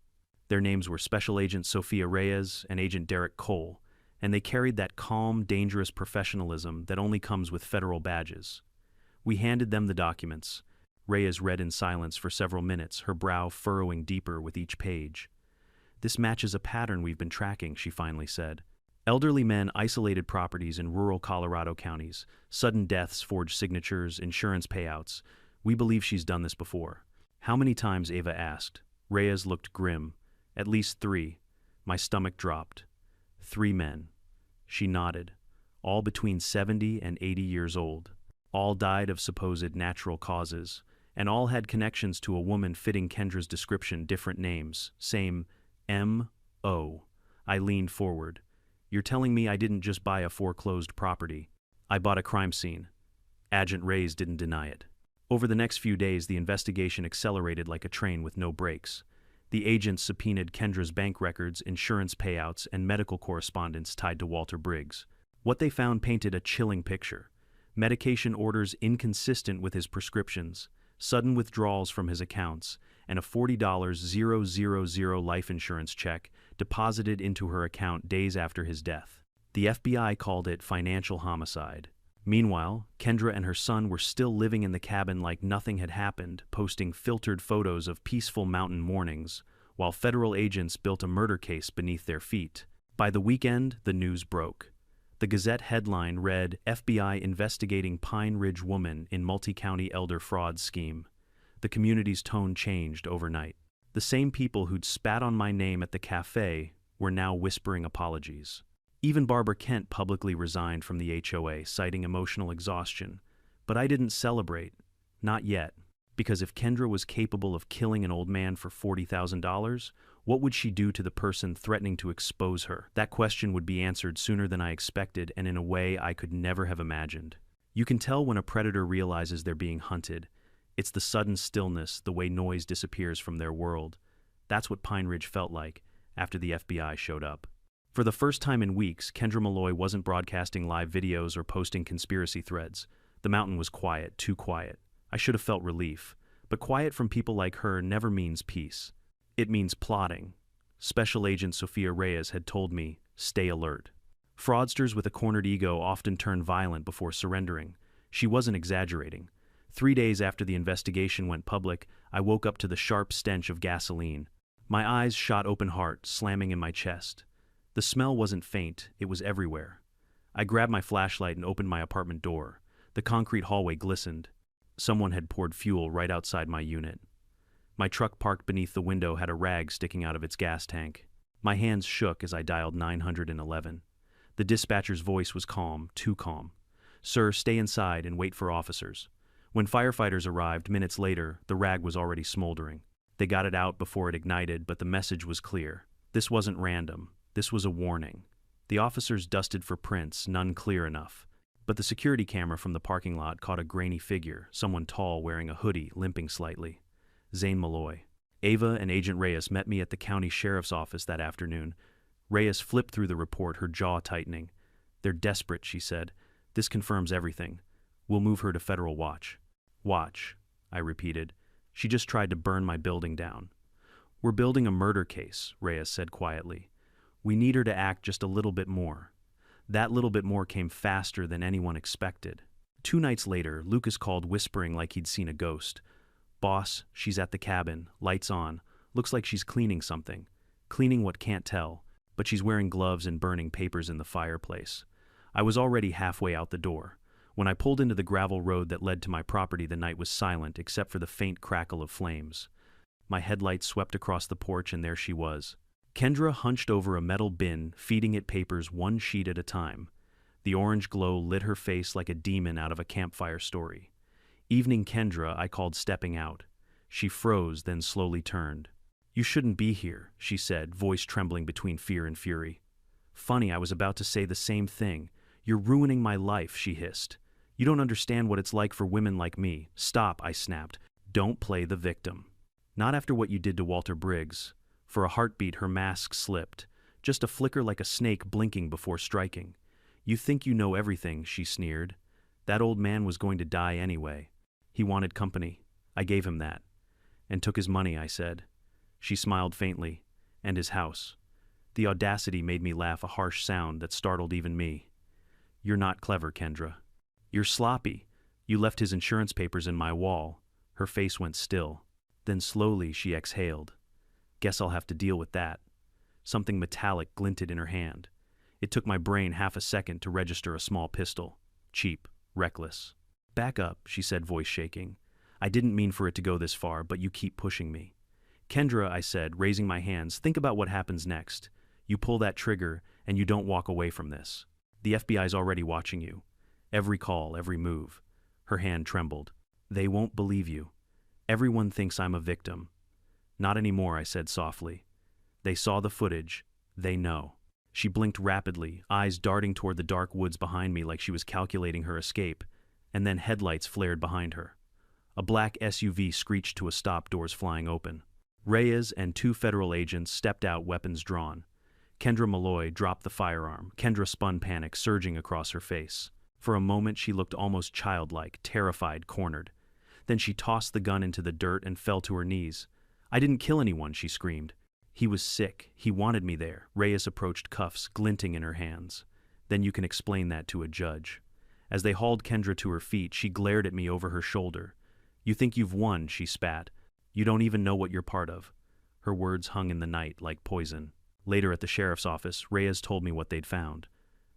Their names were Special Agent Sophia Reyes and Agent Derek Cole, and they carried that calm, dangerous professionalism that only comes with federal badges. We handed them the documents. Reyes read in silence for several minutes, her brow furrowing deeper with each page. This matches a pattern we've been tracking, she finally said. Elderly men, isolated properties in rural Colorado counties, sudden deaths, forged signatures, insurance payouts. We believe she's done this before. How many times? Ava asked. Reyes looked grim. At least 3. My stomach dropped. 3 men. She nodded. All between 70 and 80 years old. All died of supposed natural causes, and all had connections to a woman fitting Kendra's description, different names, same M.O. I leaned forward. You're telling me I didn't just buy a foreclosed property. I bought a crime scene. Agent Reyes didn't deny it. Over the next few days, the investigation accelerated like a train with no brakes. The agents subpoenaed Kendra's bank records, insurance payouts, and medical correspondence tied to Walter Briggs. What they found painted a chilling picture. Medication orders inconsistent with his prescriptions, sudden withdrawals from his accounts, and a $40,000 life insurance check deposited into her account days after his death. The FBI called it financial homicide. Meanwhile, Kendra and her son were still living in the cabin like nothing had happened, posting filtered photos of peaceful mountain mornings, while federal agents built a murder case beneath their feet. By the weekend, the news broke. The Gazette headline read, FBI investigating Pine Ridge woman in multi-county elder fraud scheme. The community's tone changed overnight. The same people who'd spat on my name at the cafe were now whispering apologies. Even Barbara Kent publicly resigned from the HOA, citing emotional exhaustion. But I didn't celebrate. Not yet. Because if Kendra was capable of killing an old man for $40,000, what would she do to the person threatening to expose her? That question would be answered sooner than I expected, and in a way I could never have imagined. You can tell when a predator realizes they're being hunted. It's the sudden stillness, the way noise disappears from their world. That's what Pine Ridge felt like after the FBI showed up. For the first time in weeks, Kendra Malloy wasn't broadcasting live videos or posting conspiracy threads. The mountain was quiet, too quiet. I should have felt relief. But quiet from people like her never means peace. It means plotting. Special Agent Sophia Reyes had told me, stay alert. Fraudsters with a cornered ego often turn violent before surrendering. She wasn't exaggerating. 3 days after the investigation went public, I woke up to the sharp stench of gasoline. My eyes shot open heart, slamming in my chest. The smell wasn't faint, it was everywhere. I grabbed my flashlight and opened my apartment door. The concrete hallway glistened. Someone had poured fuel right outside my unit. My truck parked beneath the window had a rag sticking out of its gas tank. My hands shook as I dialed 911. The dispatcher's voice was calm, too calm. Sir, stay inside and wait for officers. When firefighters arrived minutes later, the rag was already smoldering. They got it out before it ignited, but the message was clear. This wasn't random. This was a warning. The officers dusted for prints, none clear enough. But the security camera from the parking lot caught a grainy figure, someone tall wearing a hoodie, limping slightly. Zane Malloy. Ava and Agent Reyes met me at the county sheriff's office that afternoon. Reyes flipped through the report, her jaw tightening. They're desperate, she said. This confirms everything. We'll move her to federal watch. Watch, I repeated. She just tried to burn my building down. We're building a murder case, Reyes said quietly. We need her to act just a little bit more. That little bit more came faster than anyone expected. 2 nights later, Lucas called whispering like he'd seen a ghost. "Boss, she's at the cabin, lights on. Looks like she's cleaning something. Cleaning what can't tell, but she's wearing gloves and burning papers in the fireplace." I was already halfway out the door. When I pulled into the gravel road that led to my property, the night was silent except for the faint crackle of flames. My headlights swept across the porch, and there she was. Kendra hunched over a metal bin, feeding it papers one sheet at a time. The orange glow lit her face like a demon out of a campfire story. "Evening, Kendra," I called, stepping out. She froze, then slowly turned. "You shouldn't be here," she said, voice trembling between fear and fury. Funny, I was about to say the same thing. "You're ruining my life," she hissed. "You don't understand what it's like for women like me." "Stop," I snapped. "Don't play the victim. Not after what you did to Walter Briggs." For a heartbeat, her mask slipped, just a flicker like a snake blinking before striking. "You think you know everything," she sneered. "That old man was going to die anyway. He wanted company. I gave him that. And took his money," I said. She smiled faintly. "And his house." The audacity made me laugh, a harsh sound that startled even me. "You're not clever, Kendra. You're sloppy. You left his insurance papers in my wall." Her face went still. Then slowly she exhaled. "Guess I'll have to deal with that." Something metallic glinted in her hand. It took my brain half a second to register a small pistol. Cheap, reckless. "Back up," she said, voice shaking. "I didn't mean for it to go this far, but you keep pushing me." "Kendra," I said, raising my hands, "think about what happens next. You pull that trigger, and you don't walk away from this. The FBI's already watching you. Every call, every move." Her hand trembled. "They won't believe you. Everyone thinks I'm a victim." "Not anymore," I said softly. "They saw the footage. They know." She blinked rapidly, eyes darting toward the dark woods behind me like she was calculating her escape, and then headlights flared behind her. A black SUV screeched to a stop, doors flying open. Reyes and 2 federal agents stepped out, weapons drawn. Kendra Malloy dropped the firearm. Kendra spun, panic surging across her face. For a moment she looked almost childlike, terrified, cornered. Then she tossed the gun into the dirt and fell to her knees. "I didn't kill anyone," she screamed. "He was sick. He wanted me there." Reyes approached, cuffs glinting in her hands. "Then you can explain that to a judge." As they hauled Kendra to her feet, she glared at me over her shoulder. "You think you've won," she spat. "You don't even know what you're part of." Her words hung in the night like poison. Later at the sheriff's office, Reyes told me what they'd found.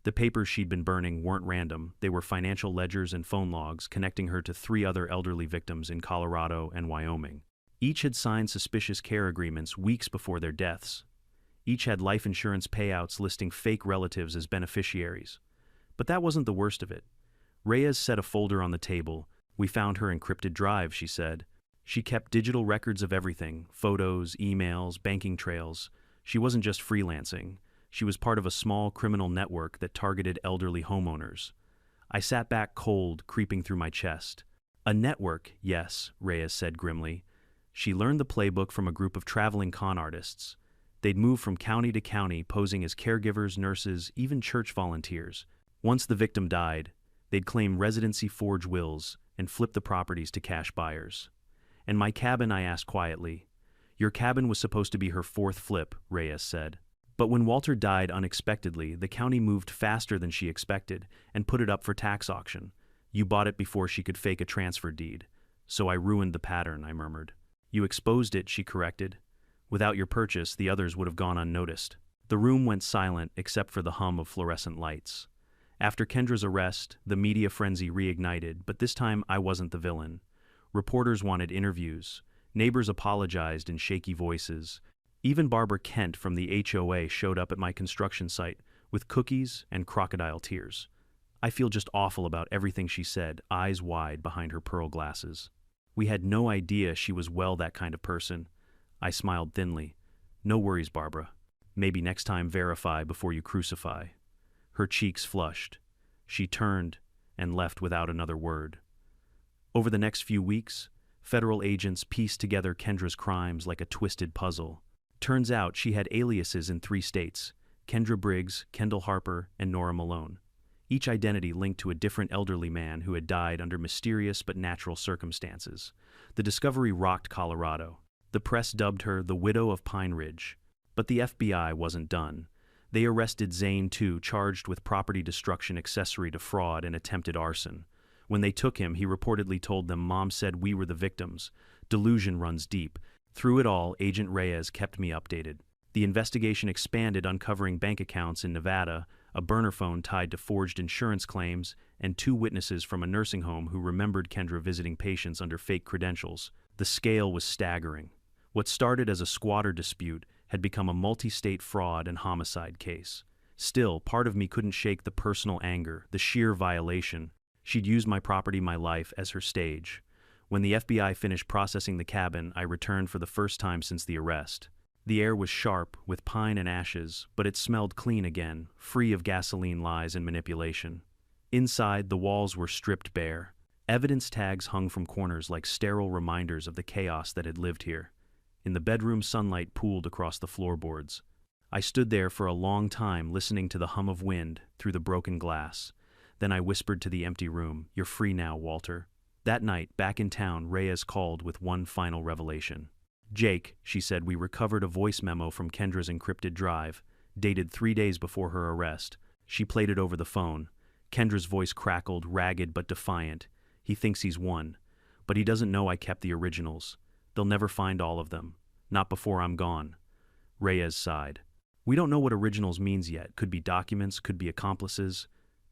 The papers she'd been burning weren't random. They were financial ledgers and phone logs connecting her to 3 other elderly victims in Colorado and Wyoming. Each had signed suspicious care agreements weeks before their deaths. Each had life insurance payouts listing fake relatives as beneficiaries. But that wasn't the worst of it. Reyes set a folder on the table. "We found her encrypted drive," she said. She kept digital records of everything: photos, emails, banking trails. She wasn't just freelancing. She was part of a small criminal network that targeted elderly homeowners. I sat back, cold creeping through my chest. "A network, yes," Reyes said grimly. "She learned the playbook from a group of traveling con artists. They'd move from county to county, posing as caregivers, nurses, even church volunteers. Once the victim died, they'd claim residency, forge wills, and flip the properties to cash buyers." "And my cabin?" I asked quietly. "Your cabin was supposed to be her 4th flip," Reyes said. "But when Walter died unexpectedly, the county moved faster than she expected and put it up for tax auction. You bought it before she could fake a transfer deed. So I ruined the pattern," I murmured. "You exposed it," she corrected. "Without your purchase, the others would have gone unnoticed." The room went silent except for the hum of fluorescent lights. After Kendra's arrest, the media frenzy reignited, but this time I wasn't the villain. Reporters wanted interviews. Neighbors apologized in shaky voices. Even Barbara Kent from the HOA showed up at my construction site with cookies and crocodile tears. I feel just awful about everything she said, eyes wide behind her pearl glasses. "We had no idea she was that kind of person." I smiled thinly. "No worries, Barbara. Maybe next time verify before you crucify." Her cheeks flushed. She turned and left without another word. Over the next few weeks, federal agents pieced together Kendra's crimes like a twisted puzzle. Turns out she had aliases in 3 states: Kendra Briggs, Kendall Harper, and Nora Malone. Each identity linked to a different elderly man who had died under mysterious but natural circumstances. The discovery rocked Colorado. The press dubbed her the Widow of Pine Ridge. But the FBI wasn't done. They arrested Zane, too, charged with property destruction, accessory to fraud, and attempted arson. When they took him, he reportedly told them Mom said we were the victims. Delusion runs deep. Through it all, Agent Reyes kept me updated. The investigation expanded, uncovering bank accounts in Nevada, a burner phone tied to forged insurance claims, and 2 witnesses from a nursing home who remembered Kendra visiting patients under fake credentials. The scale was staggering. What started as a squatter dispute had become a multi-state fraud and homicide case. Still, part of me couldn't shake the personal anger, the sheer violation. She'd used my property, my life, as her stage. When the FBI finished processing the cabin, I returned for the first time since the arrest. The air was sharp, with pine and ashes, but it smelled clean again, free of gasoline lies and manipulation. Inside, the walls were stripped bare. Evidence tags hung from corners like sterile reminders of the chaos that had lived here. In the bedroom, sunlight pooled across the floorboards. I stood there for a long time, listening to the hum of wind through the broken glass. Then I whispered to the empty room, "You're free now, Walter." That night, back in town, Reyes called with one final revelation. "Jake," she said, "we recovered a voice memo from Kendra's encrypted drive, dated 3 days before her arrest." She played it over the phone. Kendra's voice crackled, ragged but defiant. "He thinks he's won, but he doesn't know I kept the originals. They'll never find all of them. Not before I'm gone." Reyes sighed. "We don't know what originals means yet. Could be documents, could be accomplices.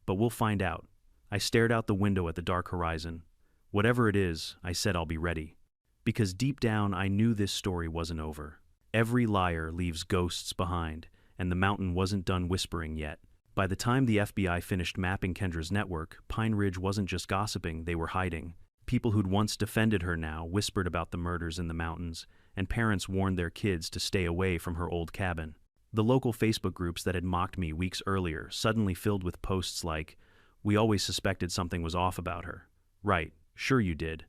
But we'll find out." I stared out the window at the dark horizon. "Whatever it is," I said, "I'll be ready." Because deep down I knew this story wasn't over. Every liar leaves ghosts behind, and the mountain wasn't done whispering yet. By the time the FBI finished mapping Kendra's network, Pine Ridge wasn't just gossiping, they were hiding. People who'd once defended her now whispered about the murders in the mountains, and parents warned their kids to stay away from her old cabin. The local Facebook groups that had mocked me weeks earlier suddenly filled with posts like, "We always suspected something was off about her." Right, sure you did.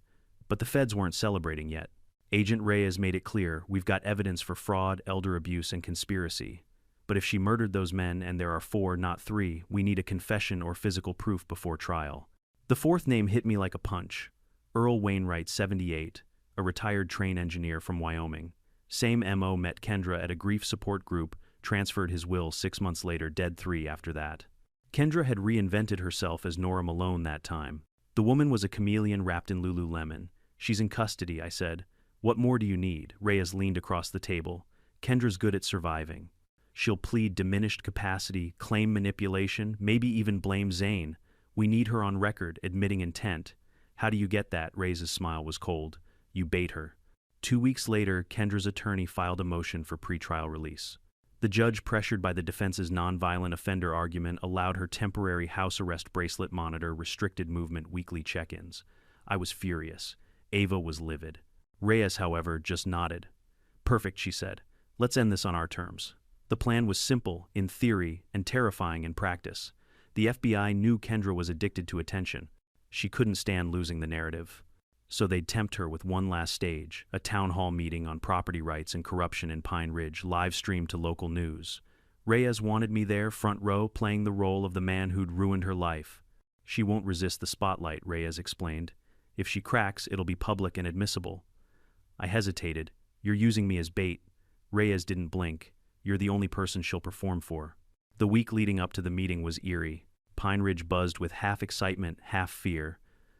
But the feds weren't celebrating yet. Agent Reyes made it clear, "We've got evidence for fraud, elder abuse, and conspiracy. But if she murdered those men, and there are 4, not 3, we need a confession or physical proof before trial." The 4th name hit me like a punch. Earl Wainwright, 78, a retired train engineer from Wyoming. Same MO, met Kendra at a grief support group, transferred his will 6 months later, dead 3 after that. Kendra had reinvented herself as Nora Malone that time. The woman was a chameleon wrapped in Lululemon. "She's in custody," I said. "What more do you need?" Reyes leaned across the table. "Kendra's good at surviving. She'll plead diminished capacity, claim manipulation, maybe even blame Zane. We need her on record, admitting intent." "How do you get that?" Reyes' smile was cold. "You bait her." 2 weeks later, Kendra's attorney filed a motion for pretrial release. The judge, pressured by the defense's nonviolent offender argument, allowed her temporary house arrest bracelet monitor, restricted movement, weekly check-ins. I was furious. Ava was livid. Reyes, however, just nodded. "Perfect," she said. "Let's end this on our terms." The plan was simple, in theory, and terrifying in practice. The FBI knew Kendra was addicted to attention. She couldn't stand losing the narrative. So they'd tempt her with one last stage, a town hall meeting on property rights and corruption in Pine Ridge, live-streamed to local news. Reyes wanted me there, front row, playing the role of the man who'd ruined her life. "She won't resist the spotlight," Reyes explained. "If she cracks, it'll be public and admissible." I hesitated. "You're using me as bait." Reyes didn't blink. "You're the only person she'll perform for." The week leading up to the meeting was eerie. Pine Ridge buzzed with half excitement, half fear.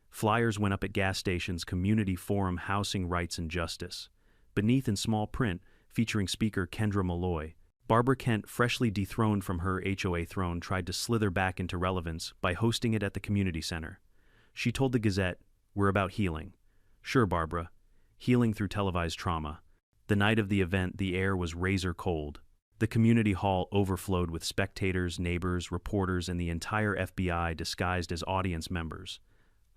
Flyers went up at gas stations, community forum, housing rights and justice. Beneath, in small print, featuring speaker Kendra Malloy, Barbara Kent, freshly dethroned from her HOA throne, tried to slither back into relevance by hosting it at the community center. She told the Gazette, "We're about healing." "Sure, Barbara. Healing through televised trauma." The night of the event, the air was razor cold. The community hall overflowed with spectators, neighbors, reporters, and the entire FBI disguised as audience members.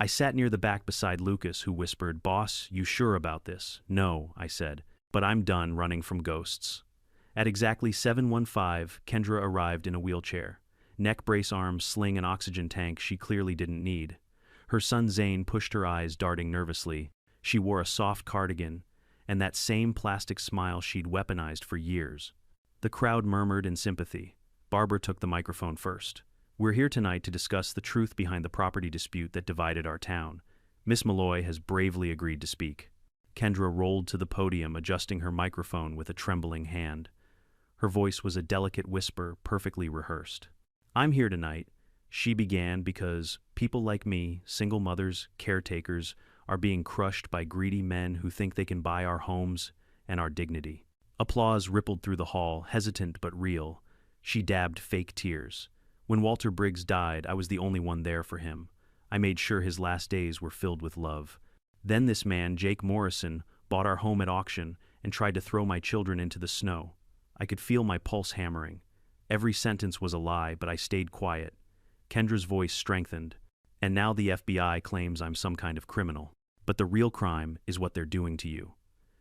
I sat near the back beside Lucas, who whispered, "Boss, you sure about this?" "No," I said, "but I'm done running from ghosts." At exactly 7:15, Kendra arrived in a wheelchair. Neck brace, arms, sling, and oxygen tank she clearly didn't need. Her son Zane pushed her eyes, darting nervously. She wore a soft cardigan, and that same plastic smile she'd weaponized for years. The crowd murmured in sympathy. Barbara took the microphone first. "We're here tonight to discuss the truth behind the property dispute that divided our town. Miss Malloy has bravely agreed to speak." Kendra rolled to the podium, adjusting her microphone with a trembling hand. Her voice was a delicate whisper, perfectly rehearsed. "I'm here tonight," She began because people like me, single mothers, caretakers, are being crushed by greedy men who think they can buy our homes and our dignity. Applause rippled through the hall, hesitant but real. She dabbed fake tears. When Walter Briggs died, I was the only one there for him. I made sure his last days were filled with love. Then this man, Jake Morrison, bought our home at auction and tried to throw my children into the snow. I could feel my pulse hammering. Every sentence was a lie, but I stayed quiet. Kendra's voice strengthened. And now the FBI claims I'm some kind of criminal. But the real crime is what they're doing to you.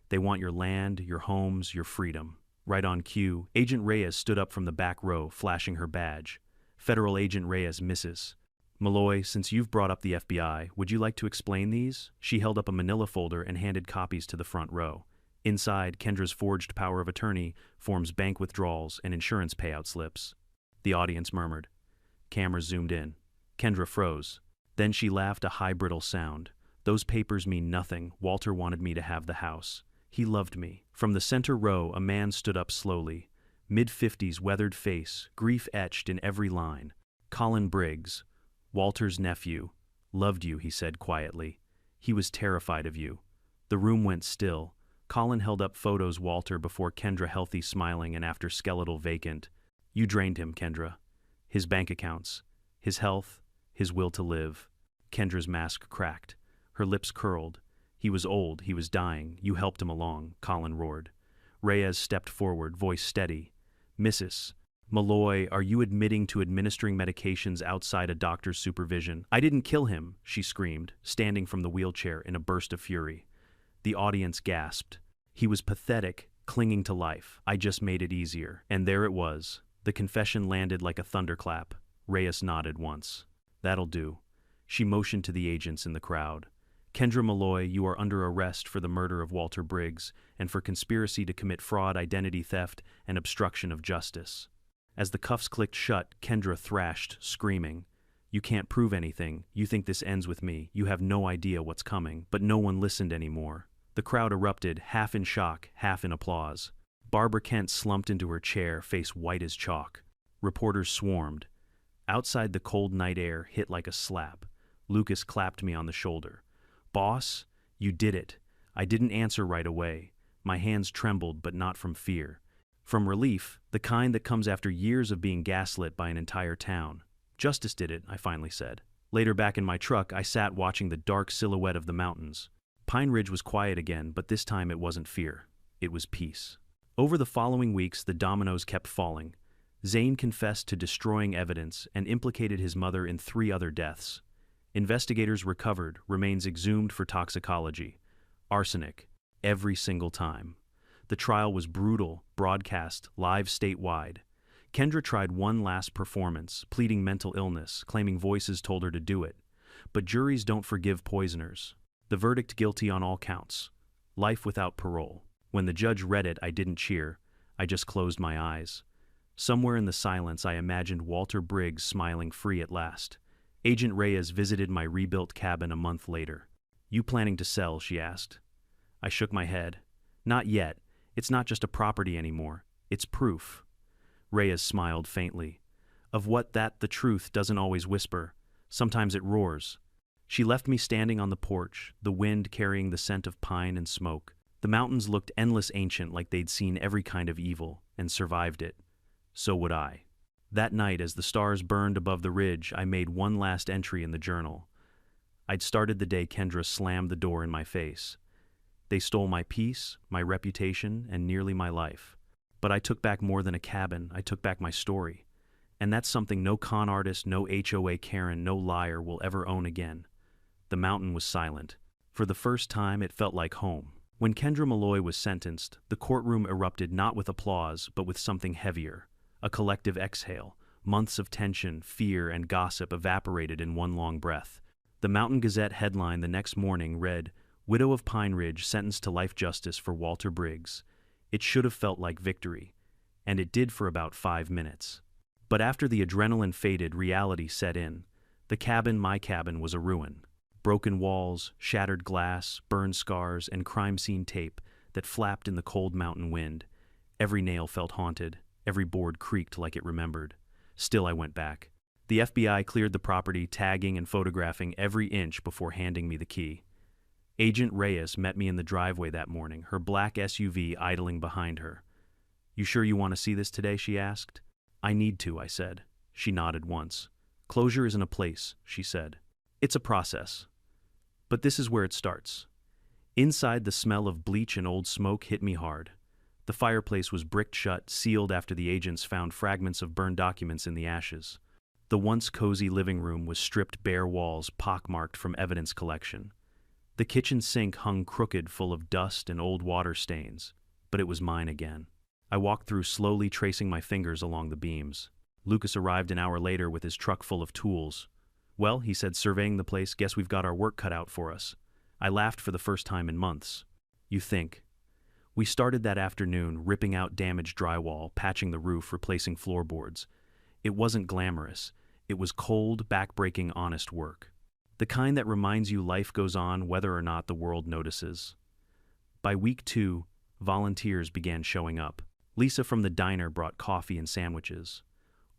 They want your land, your homes, your freedom. Right on cue, Agent Reyes stood up from the back row, flashing her badge. Federal Agent Reyes, Mrs. Malloy, since you've brought up the FBI, would you like to explain these? She held up a manila folder and handed copies to the front row. Inside, Kendra's forged power of attorney forms bank withdrawals and insurance payout slips. The audience murmured. Cameras zoomed in. Kendra froze. Then she laughed, a high brittle sound. Those papers mean nothing. Walter wanted me to have the house. He loved me. From the center row, a man stood up slowly. Mid-50s, weathered face, grief etched in every line. Colin Briggs, Walter's nephew. Loved you, he said quietly. He was terrified of you. The room went still. Colin held up photos, Walter before Kendra, healthy, smiling, and after skeletal, vacant. You drained him, Kendra. His bank accounts, his health, his will to live. Kendra's mask cracked. Her lips curled. He was old, he was dying. You helped him along, Colin roared. Reyes stepped forward, voice steady. Mrs. Malloy, are you admitting to administering medications outside a doctor's supervision? I didn't kill him, she screamed, standing from the wheelchair in a burst of fury. The audience gasped. He was pathetic, clinging to life. I just made it easier. And there it was. The confession landed like a thunderclap. Reyes nodded once. That'll do. She motioned to the agents in the crowd. Kendra Malloy, you are under arrest for the murder of Walter Briggs and for conspiracy to commit fraud, identity theft, and obstruction of justice. As the cuffs clicked shut, Kendra thrashed, screaming. You can't prove anything. You think this ends with me. You have no idea what's coming. But no one listened anymore. The crowd erupted, half in shock, half in applause. Barbara Kent slumped into her chair, face white as chalk. Reporters swarmed. Outside, the cold night air hit like a slap. Lucas clapped me on the shoulder. Boss, you did it. I didn't answer right away. My hands trembled, but not from fear. From relief, the kind that comes after years of being gaslit by an entire town. Justice did it, I finally said. Later, back in my truck, I sat watching the dark silhouette of the mountains. Pine Ridge was quiet again, but this time it wasn't fear. It was peace. Over the following weeks, the dominoes kept falling. Zane confessed to destroying evidence and implicated his mother in 3 other deaths. Investigators recovered remains exhumed for toxicology. Arsenic. Every single time. The trial was brutal, broadcast, live statewide. Kendra tried one last performance, pleading mental illness, claiming voices told her to do it. But juries don't forgive poisoners. The verdict, guilty on all counts. Life without parole. When the judge read it, I didn't cheer. I just closed my eyes. Somewhere in the silence, I imagined Walter Briggs smiling free at last. Agent Reyes visited my rebuilt cabin a month later. You planning to sell? She asked. I shook my head. Not yet. It's not just a property anymore. It's proof. Reyes smiled faintly. Of what that the truth doesn't always whisper. Sometimes it roars. She left me standing on the porch, the wind carrying the scent of pine and smoke. The mountains looked endless, ancient, like they'd seen every kind of evil and survived it. So would I. That night, as the stars burned above the ridge, I made one last entry in the journal. I'd started the day Kendra slammed the door in my face. They stole my peace, my reputation, and nearly my life. But I took back more than a cabin. I took back my story. And that's something no con artist, no HOA Karen, no liar will ever own again. The mountain was silent. For the first time, it felt like home. When Kendra Malloy was sentenced, the courtroom erupted not with applause, but with something heavier. A collective exhale. Months of tension, fear, and gossip evaporated in one long breath. The Mountain Gazette headline the next morning read, "Widow of Pine Ridge sentenced to life justice for Walter Briggs." It should have felt like victory. And it did for about 5 minutes. But after the adrenaline faded, reality set in. The cabin, my cabin, was a ruin. Broken walls, shattered glass, burned scars, and crime scene tape that flapped in the cold mountain wind. Every nail felt haunted. Every board creaked like it remembered. Still, I went back. The FBI cleared the property, tagging and photographing every inch before handing me the key. Agent Reyes met me in the driveway that morning, her black SUV idling behind her. "You sure you want to see this today?" she asked. "I need to," I said. She nodded once. "Closure isn't a place," she said. "It's a process. But this is where it starts." Inside, the smell of bleach and old smoke hit me hard. The fireplace was bricked shut, sealed after the agents found fragments of burned documents in the ashes. The once cozy living room was stripped bare, walls pockmarked from evidence collection. The kitchen sink hung crooked, full of dust and old water stains, but it was mine again. I walked through, slowly tracing my fingers along the beams. Lucas arrived an hour later with his truck full of tools. "Well," he said, surveying the place, "guess we've got our work cut out for us." I laughed for the first time in months. "You think?" We started that afternoon, ripping out damaged drywall, patching the roof, replacing floorboards. It wasn't glamorous. It was cold, back-breaking, honest work. The kind that reminds you life goes on whether or not the world notices. By week 2, volunteers began showing up. Lisa from the diner brought coffee and sandwiches.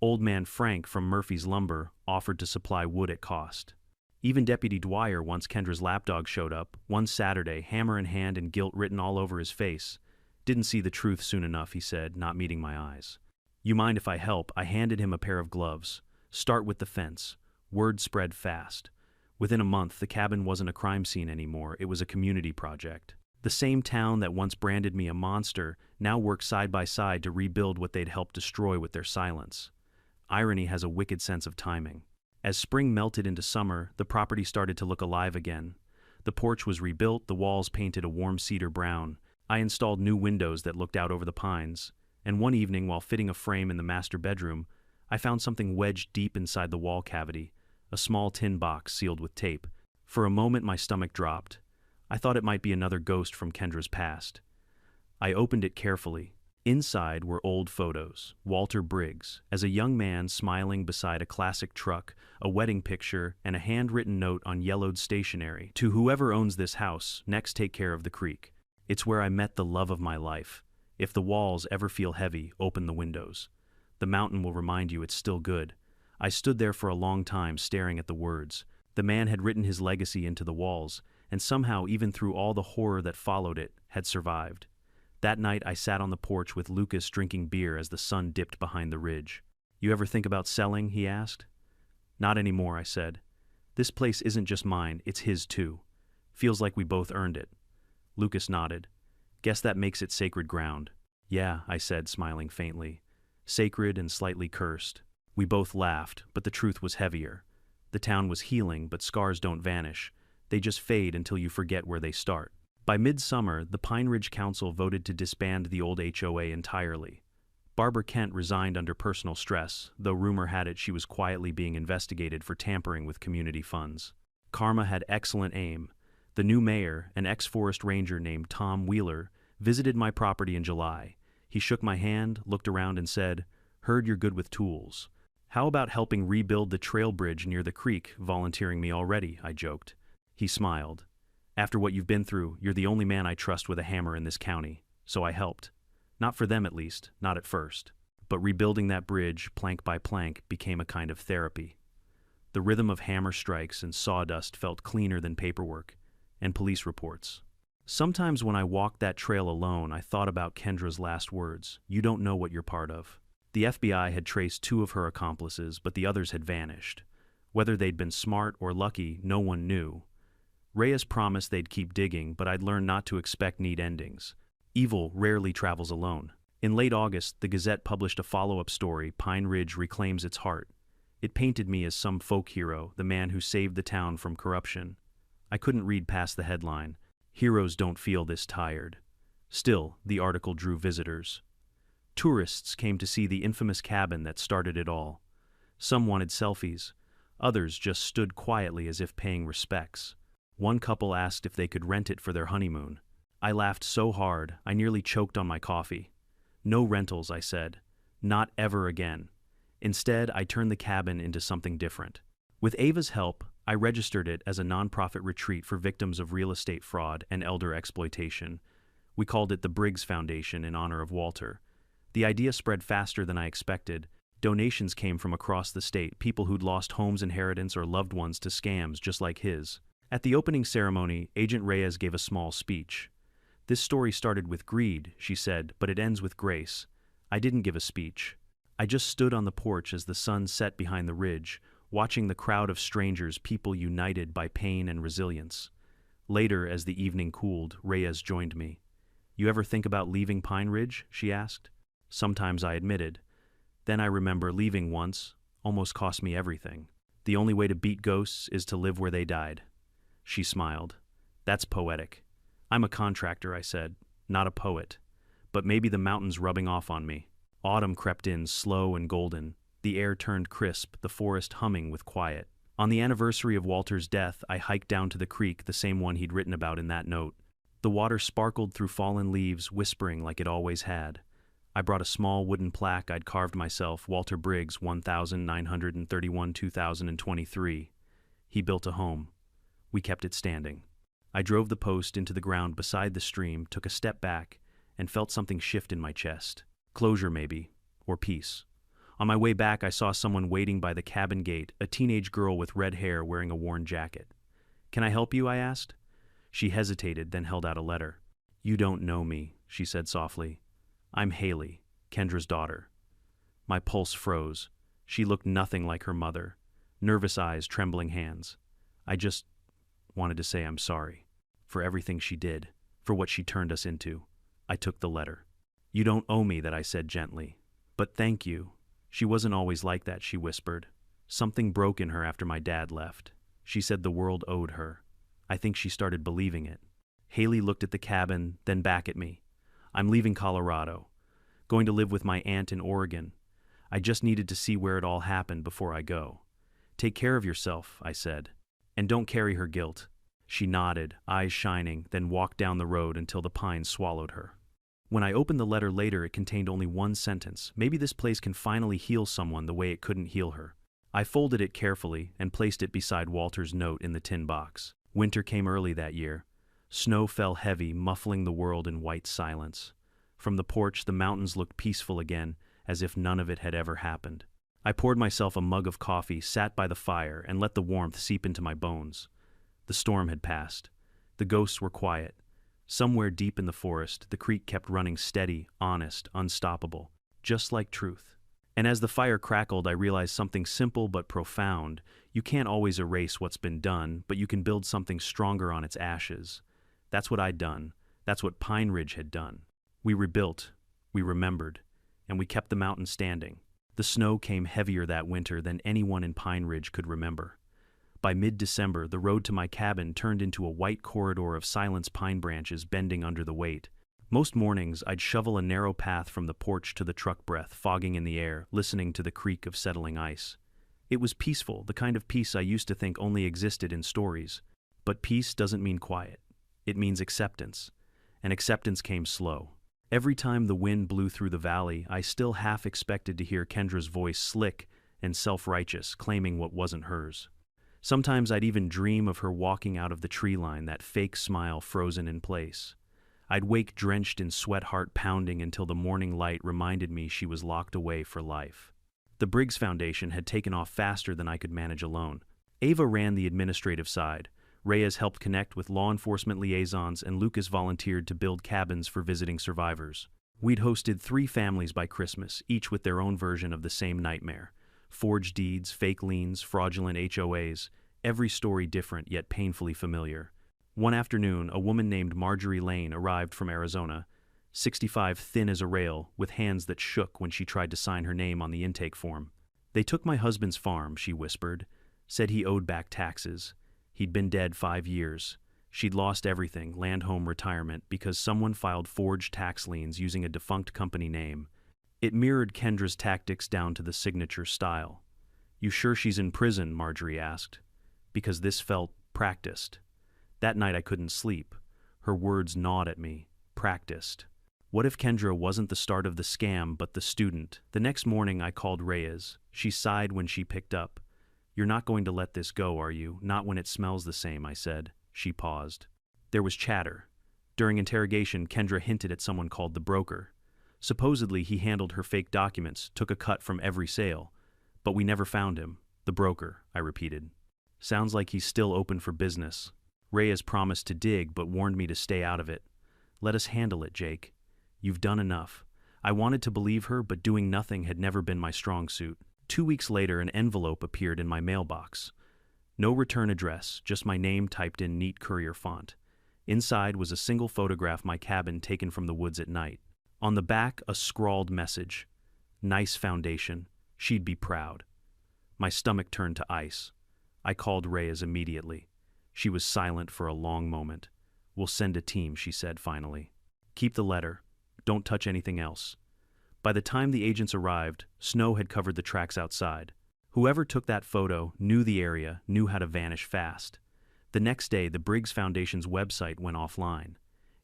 Old man Frank from Murphy's Lumber offered to supply wood at cost. Even Deputy Dwyer, once Kendra's lapdog, showed up, one Saturday, hammer in hand and guilt written all over his face. "Didn't see the truth soon enough," he said, not meeting my eyes. "You mind if I help?" I handed him a pair of gloves. "Start with the fence." Word spread fast. Within a month, the cabin wasn't a crime scene anymore, it was a community project. The same town that once branded me a monster now worked side by side to rebuild what they'd helped destroy with their silence. Irony has a wicked sense of timing. As spring melted into summer, the property started to look alive again. The porch was rebuilt, the walls painted a warm cedar brown. I installed new windows that looked out over the pines. And one evening, while fitting a frame in the master bedroom, I found something wedged deep inside the wall cavity, a small tin box sealed with tape. For a moment, my stomach dropped. I thought it might be another ghost from Kendra's past. I opened it carefully. Inside were old photos, Walter Briggs, as a young man smiling beside a classic truck, a wedding picture, and a handwritten note on yellowed stationery. "To whoever owns this house, next take care of the creek. It's where I met the love of my life. If the walls ever feel heavy, open the windows. The mountain will remind you it's still good." I stood there for a long time, staring at the words. The man had written his legacy into the walls, and somehow, even through all the horror that followed it, had survived. That night, I sat on the porch with Lucas, drinking beer as the sun dipped behind the ridge. "You ever think about selling?" he asked. "Not anymore," I said. "This place isn't just mine, it's his too. Feels like we both earned it." Lucas nodded. "Guess that makes it sacred ground." "Yeah," I said, smiling faintly. "Sacred and slightly cursed." We both laughed, but the truth was heavier. The town was healing, but scars don't vanish. They just fade until you forget where they start. By midsummer, the Pine Ridge Council voted to disband the old HOA entirely. Barbara Kent resigned under personal stress, though rumor had it she was quietly being investigated for tampering with community funds. Karma had excellent aim. The new mayor, an ex-forest ranger named Tom Wheeler, visited my property in July. He shook my hand, looked around and said, "Heard you're good with tools. How about helping rebuild the trail bridge near the creek, volunteering me already?" I joked. He smiled. "After what you've been through, you're the only man I trust with a hammer in this county." So I helped. Not for them at least, not at first. But rebuilding that bridge, plank by plank, became a kind of therapy. The rhythm of hammer strikes and sawdust felt cleaner than paperwork and police reports. Sometimes when I walked that trail alone, I thought about Kendra's last words, "You don't know what you're part of." The FBI had traced 2 of her accomplices, but the others had vanished. Whether they'd been smart or lucky, no one knew. Reyes promised they'd keep digging, but I'd learned not to expect neat endings. Evil rarely travels alone. In late August, the Gazette published a follow-up story, "Pine Ridge Reclaims Its Heart." It painted me as some folk hero, the man who saved the town from corruption. I couldn't read past the headline, "Heroes don't feel this tired." Still, the article drew visitors. Tourists came to see the infamous cabin that started it all. Some wanted selfies. Others just stood quietly as if paying respects. One couple asked if they could rent it for their honeymoon. I laughed so hard, I nearly choked on my coffee. "No rentals," I said. "Not ever again." Instead, I turned the cabin into something different. With Ava's help, I registered it as a nonprofit retreat for victims of real estate fraud and elder exploitation. We called it the Briggs Foundation in honor of Walter. The idea spread faster than I expected. Donations came from across the state, people who'd lost homes, inheritance, or loved ones to scams just like his. At the opening ceremony, Agent Reyes gave a small speech. "This story started with greed," she said, "but it ends with grace." I didn't give a speech. I just stood on the porch as the sun set behind the ridge, watching the crowd of strangers, people united by pain and resilience. Later, as the evening cooled, Reyes joined me. "You ever think about leaving Pine Ridge?" she asked. Sometimes, I admitted. Then I remember leaving once almost cost me everything. The only way to beat ghosts is to live where they died. She smiled. "That's poetic." "I'm a contractor," I said, "not a poet. But maybe the mountain's rubbing off on me." Autumn crept in, slow and golden. The air turned crisp, the forest humming with quiet. On the anniversary of Walter's death, I hiked down to the creek, the same one he'd written about in that note. The water sparkled through fallen leaves, whispering like it always had. I brought a small wooden plaque I'd carved myself, Walter Briggs, 1931-2023. He built a home. We kept it standing. I drove the post into the ground beside the stream, took a step back, and felt something shift in my chest. Closure, maybe, or peace. On my way back, I saw someone waiting by the cabin gate, a teenage girl with red hair wearing a worn jacket. "Can I help you?" I asked. She hesitated, then held out a letter. "You don't know me," she said softly. "I'm Haley, Kendra's daughter." My pulse froze. She looked nothing like her mother. Nervous eyes, trembling hands. I just wanted to say I'm sorry. For everything she did. For what she turned us into. I took the letter. "You don't owe me that," I said gently. "But thank you." She wasn't always like that, she whispered. Something broke in her after my dad left. She said the world owed her. I think she started believing it. Haley looked at the cabin, then back at me. "I'm leaving Colorado. Going to live with my aunt in Oregon. I just needed to see where it all happened before I go." "Take care of yourself," I said. "And don't carry her guilt." She nodded, eyes shining, then walked down the road until the pines swallowed her. When I opened the letter later, it contained only one sentence. "Maybe this place can finally heal someone the way it couldn't heal her." I folded it carefully and placed it beside Walter's note in the tin box. Winter came early that year. Snow fell heavy, muffling the world in white silence. From the porch, the mountains looked peaceful again, as if none of it had ever happened. I poured myself a mug of coffee, sat by the fire, and let the warmth seep into my bones. The storm had passed. The ghosts were quiet. Somewhere deep in the forest, the creek kept running steady, honest, unstoppable, just like truth. And as the fire crackled, I realized something simple but profound. You can't always erase what's been done, but you can build something stronger on its ashes. That's what I'd done. That's what Pine Ridge had done. We rebuilt, we remembered, and we kept the mountain standing. The snow came heavier that winter than anyone in Pine Ridge could remember. By mid-December, the road to my cabin turned into a white corridor of silence, pine branches bending under the weight. Most mornings, I'd shovel a narrow path from the porch to the truck, breath fogging in the air, listening to the creak of settling ice. It was peaceful, the kind of peace I used to think only existed in stories. But peace doesn't mean quiet. It means acceptance. And acceptance came slow. Every time the wind blew through the valley, I still half expected to hear Kendra's voice, slick and self-righteous, claiming what wasn't hers. Sometimes I'd even dream of her walking out of the tree line, that fake smile frozen in place. I'd wake drenched in sweat, heart pounding, until the morning light reminded me she was locked away for life. The Briggs Foundation had taken off faster than I could manage alone. Ava ran the administrative side. Reyes helped connect with law enforcement liaisons, and Lucas volunteered to build cabins for visiting survivors. We'd hosted 3 families by Christmas, each with their own version of the same nightmare. Forged deeds, fake liens, fraudulent HOAs, every story different yet painfully familiar. One afternoon, a woman named Marjorie Lane arrived from Arizona, 65, thin as a rail, with hands that shook when she tried to sign her name on the intake form. "They took my husband's farm," she whispered, said he owed back taxes. He'd been dead 5 years. She'd lost everything, land, home, retirement, because someone filed forged tax liens using a defunct company name. It mirrored Kendra's tactics down to the signature style. "You sure she's in prison?" Marjorie asked. Because this felt practiced. That night I couldn't sleep. Her words gnawed at me. Practiced. What if Kendra wasn't the start of the scam, but the student? The next morning I called Reyes. She sighed when she picked up. "You're not going to let this go, are you? Not when it smells the same," I said. She paused. There was chatter. During interrogation, Kendra hinted at someone called the broker. Supposedly, he handled her fake documents, took a cut from every sale. But we never found him. The broker, I repeated. Sounds like he's still open for business. Reyes promised to dig, but warned me to stay out of it. Let us handle it, Jake. You've done enough. I wanted to believe her, but doing nothing had never been my strong suit. 2 weeks later, an envelope appeared in my mailbox. No return address, just my name typed in neat courier font. Inside was a single photograph of my cabin taken from the woods at night. On the back, a scrawled message. Nice foundation. She'd be proud. My stomach turned to ice. I called Reyes immediately. She was silent for a long moment. We'll send a team, she said finally. Keep the letter. Don't touch anything else. By the time the agents arrived, snow had covered the tracks outside. Whoever took that photo knew the area, knew how to vanish fast. The next day, the Briggs Foundation's website went offline.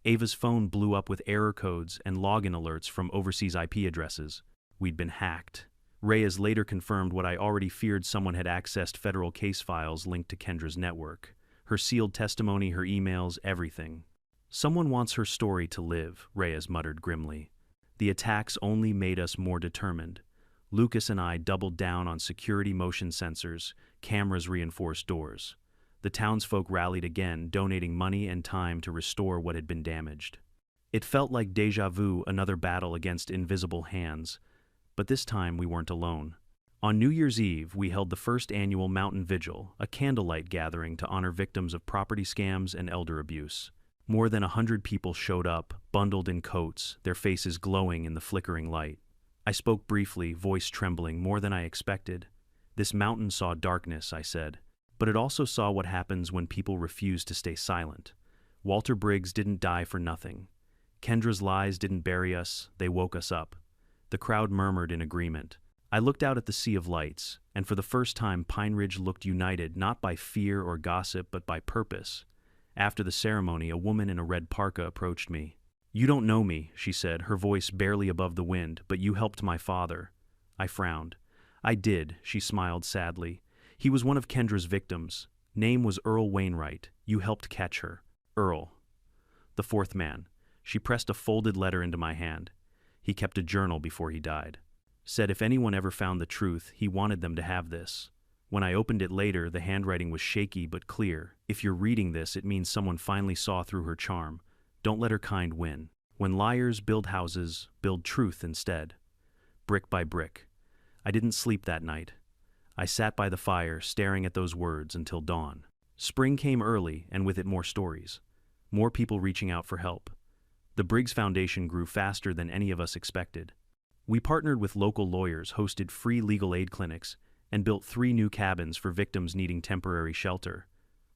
Ava's phone blew up with error codes and login alerts from overseas IP addresses. We'd been hacked. Reyes later confirmed what I already feared: someone had accessed federal case files linked to Kendra's network. Her sealed testimony, her emails, everything. Someone wants her story to live, Reyes muttered grimly. The attacks only made us more determined. Lucas and I doubled down on security motion sensors, cameras, reinforced doors. The townsfolk rallied again, donating money and time to restore what had been damaged. It felt like déjà vu, another battle against invisible hands. But this time we weren't alone. On New Year's Eve, we held the first annual Mountain Vigil, a candlelight gathering to honor victims of property scams and elder abuse. More than 100 people showed up, bundled in coats, their faces glowing in the flickering light. I spoke briefly, voice trembling more than I expected. This mountain saw darkness, I said, but it also saw what happens when people refuse to stay silent. Walter Briggs didn't die for nothing. Kendra's lies didn't bury us, they woke us up. The crowd murmured in agreement. I looked out at the sea of lights, and for the first time Pine Ridge looked united, not by fear or gossip, but by purpose. After the ceremony, a woman in a red parka approached me. You don't know me, she said, her voice barely above the wind, but you helped my father. I frowned. I did, she smiled sadly. He was one of Kendra's victims. Name was Earl Wainwright. You helped catch her. Earl. The fourth man. She pressed a folded letter into my hand. He kept a journal before he died. Said if anyone ever found the truth, he wanted them to have this. When I opened it later, the handwriting was shaky but clear. If you're reading this, it means someone finally saw through her charm. Don't let her kind win. When liars build houses, build truth instead. Brick by brick. I didn't sleep that night. I sat by the fire, staring at those words until dawn. Spring came early, and with it more stories. More people reaching out for help. The Briggs Foundation grew faster than any of us expected. We partnered with local lawyers, hosted free legal aid clinics, and built 3 new cabins for victims needing temporary shelter.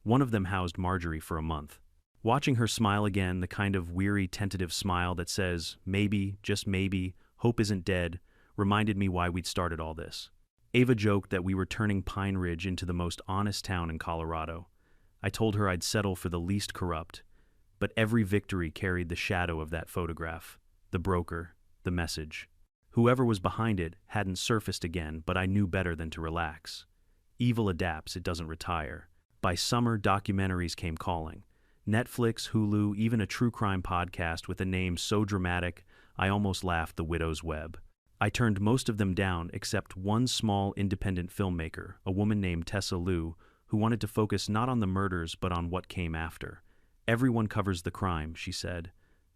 One of them housed Marjorie for a month. Watching her smile again, the kind of weary, tentative smile that says, maybe, just maybe, hope isn't dead, reminded me why we'd started all this. Ava joked that we were turning Pine Ridge into the most honest town in Colorado. I told her I'd settle for the least corrupt. But every victory carried the shadow of that photograph, the broker, the message. Whoever was behind it hadn't surfaced again, but I knew better than to relax. Evil adapts, it doesn't retire. By summer, documentaries came calling. Netflix, Hulu, even a true crime podcast with a name so dramatic I almost laughed, The Widow's Web. I turned most of them down except one small independent filmmaker, a woman named Tessa Liu, who wanted to focus not on the murders but on what came after. Everyone covers the crime, she said.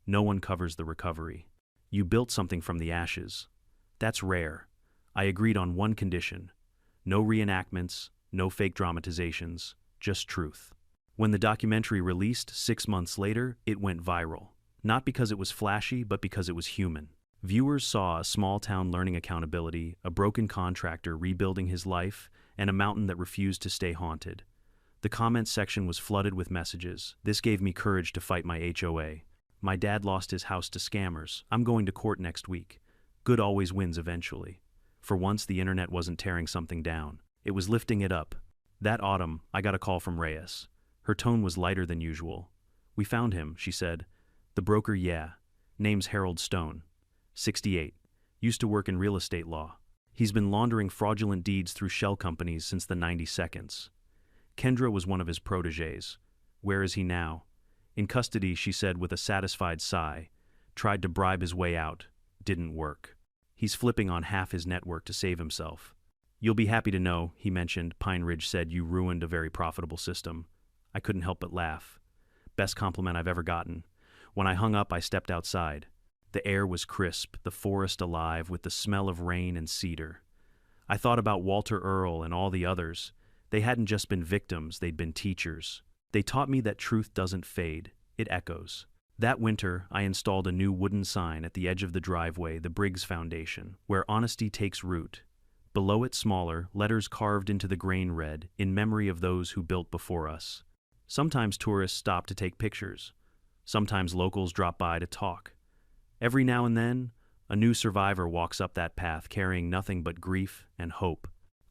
No one covers the recovery. You built something from the ashes. That's rare. I agreed on one condition. No reenactments, no fake dramatizations, just truth. When the documentary released 6 months later, it went viral. Not because it was flashy, but because it was human. Viewers saw a small town learning accountability, a broken contractor rebuilding his life, and a mountain that refused to stay haunted. The comments section was flooded with messages. This gave me courage to fight my HOA. My dad lost his house to scammers. I'm going to court next week. Good always wins eventually. For once, the internet wasn't tearing something down. It was lifting it up. That autumn, I got a call from Reyes. Her tone was lighter than usual. We found him, she said. The broker, yeah. Name's Harold Stone. 68. Used to work in real estate law. He's been laundering fraudulent deeds through shell companies since the 90s. Kendra was one of his protégés. Where is he now? In custody, she said with a satisfied sigh. Tried to bribe his way out. didn't work. He's flipping on half his network to save himself. You'll be happy to know, he mentioned, Pine Ridge said you ruined a very profitable system. I couldn't help but laugh. Best compliment I've ever gotten. When I hung up, I stepped outside. The air was crisp, the forest alive with the smell of rain and cedar. I thought about Walter Earl and all the others. They hadn't just been victims, they'd been teachers. They taught me that truth doesn't fade, it echoes. That winter, I installed a new wooden sign at the edge of the driveway, the Briggs Foundation, where honesty takes root. Below it, smaller, letters carved into the grain read, in memory of those who built before us. Sometimes tourists stop to take pictures. Sometimes locals drop by to talk. Every now and then, a new survivor walks up that path carrying nothing but grief and hope.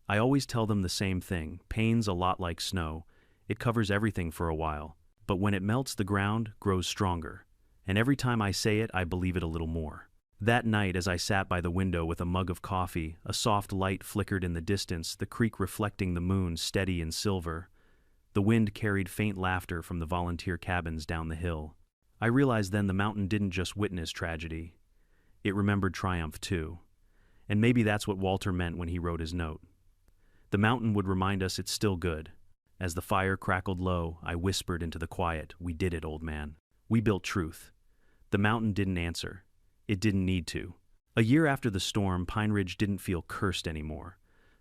I always tell them the same thing: pain's a lot like snow. It covers everything for a while, but when it melts, the ground grows stronger. And every time I say it, I believe it a little more. That night, as I sat by the window with a mug of coffee, a soft light flickered in the distance, the creek reflecting the moon steady in silver. The wind carried faint laughter from the volunteer cabins down the hill. I realized then the mountain didn't just witness tragedy. It remembered triumph too. And maybe that's what Walter meant when he wrote his note. The mountain would remind us it's still good. As the fire crackled low, I whispered into the quiet, "We did it, old man. We built truth." The mountain didn't answer. It didn't need to. A year after the storm, Pine Ridge didn't feel cursed anymore.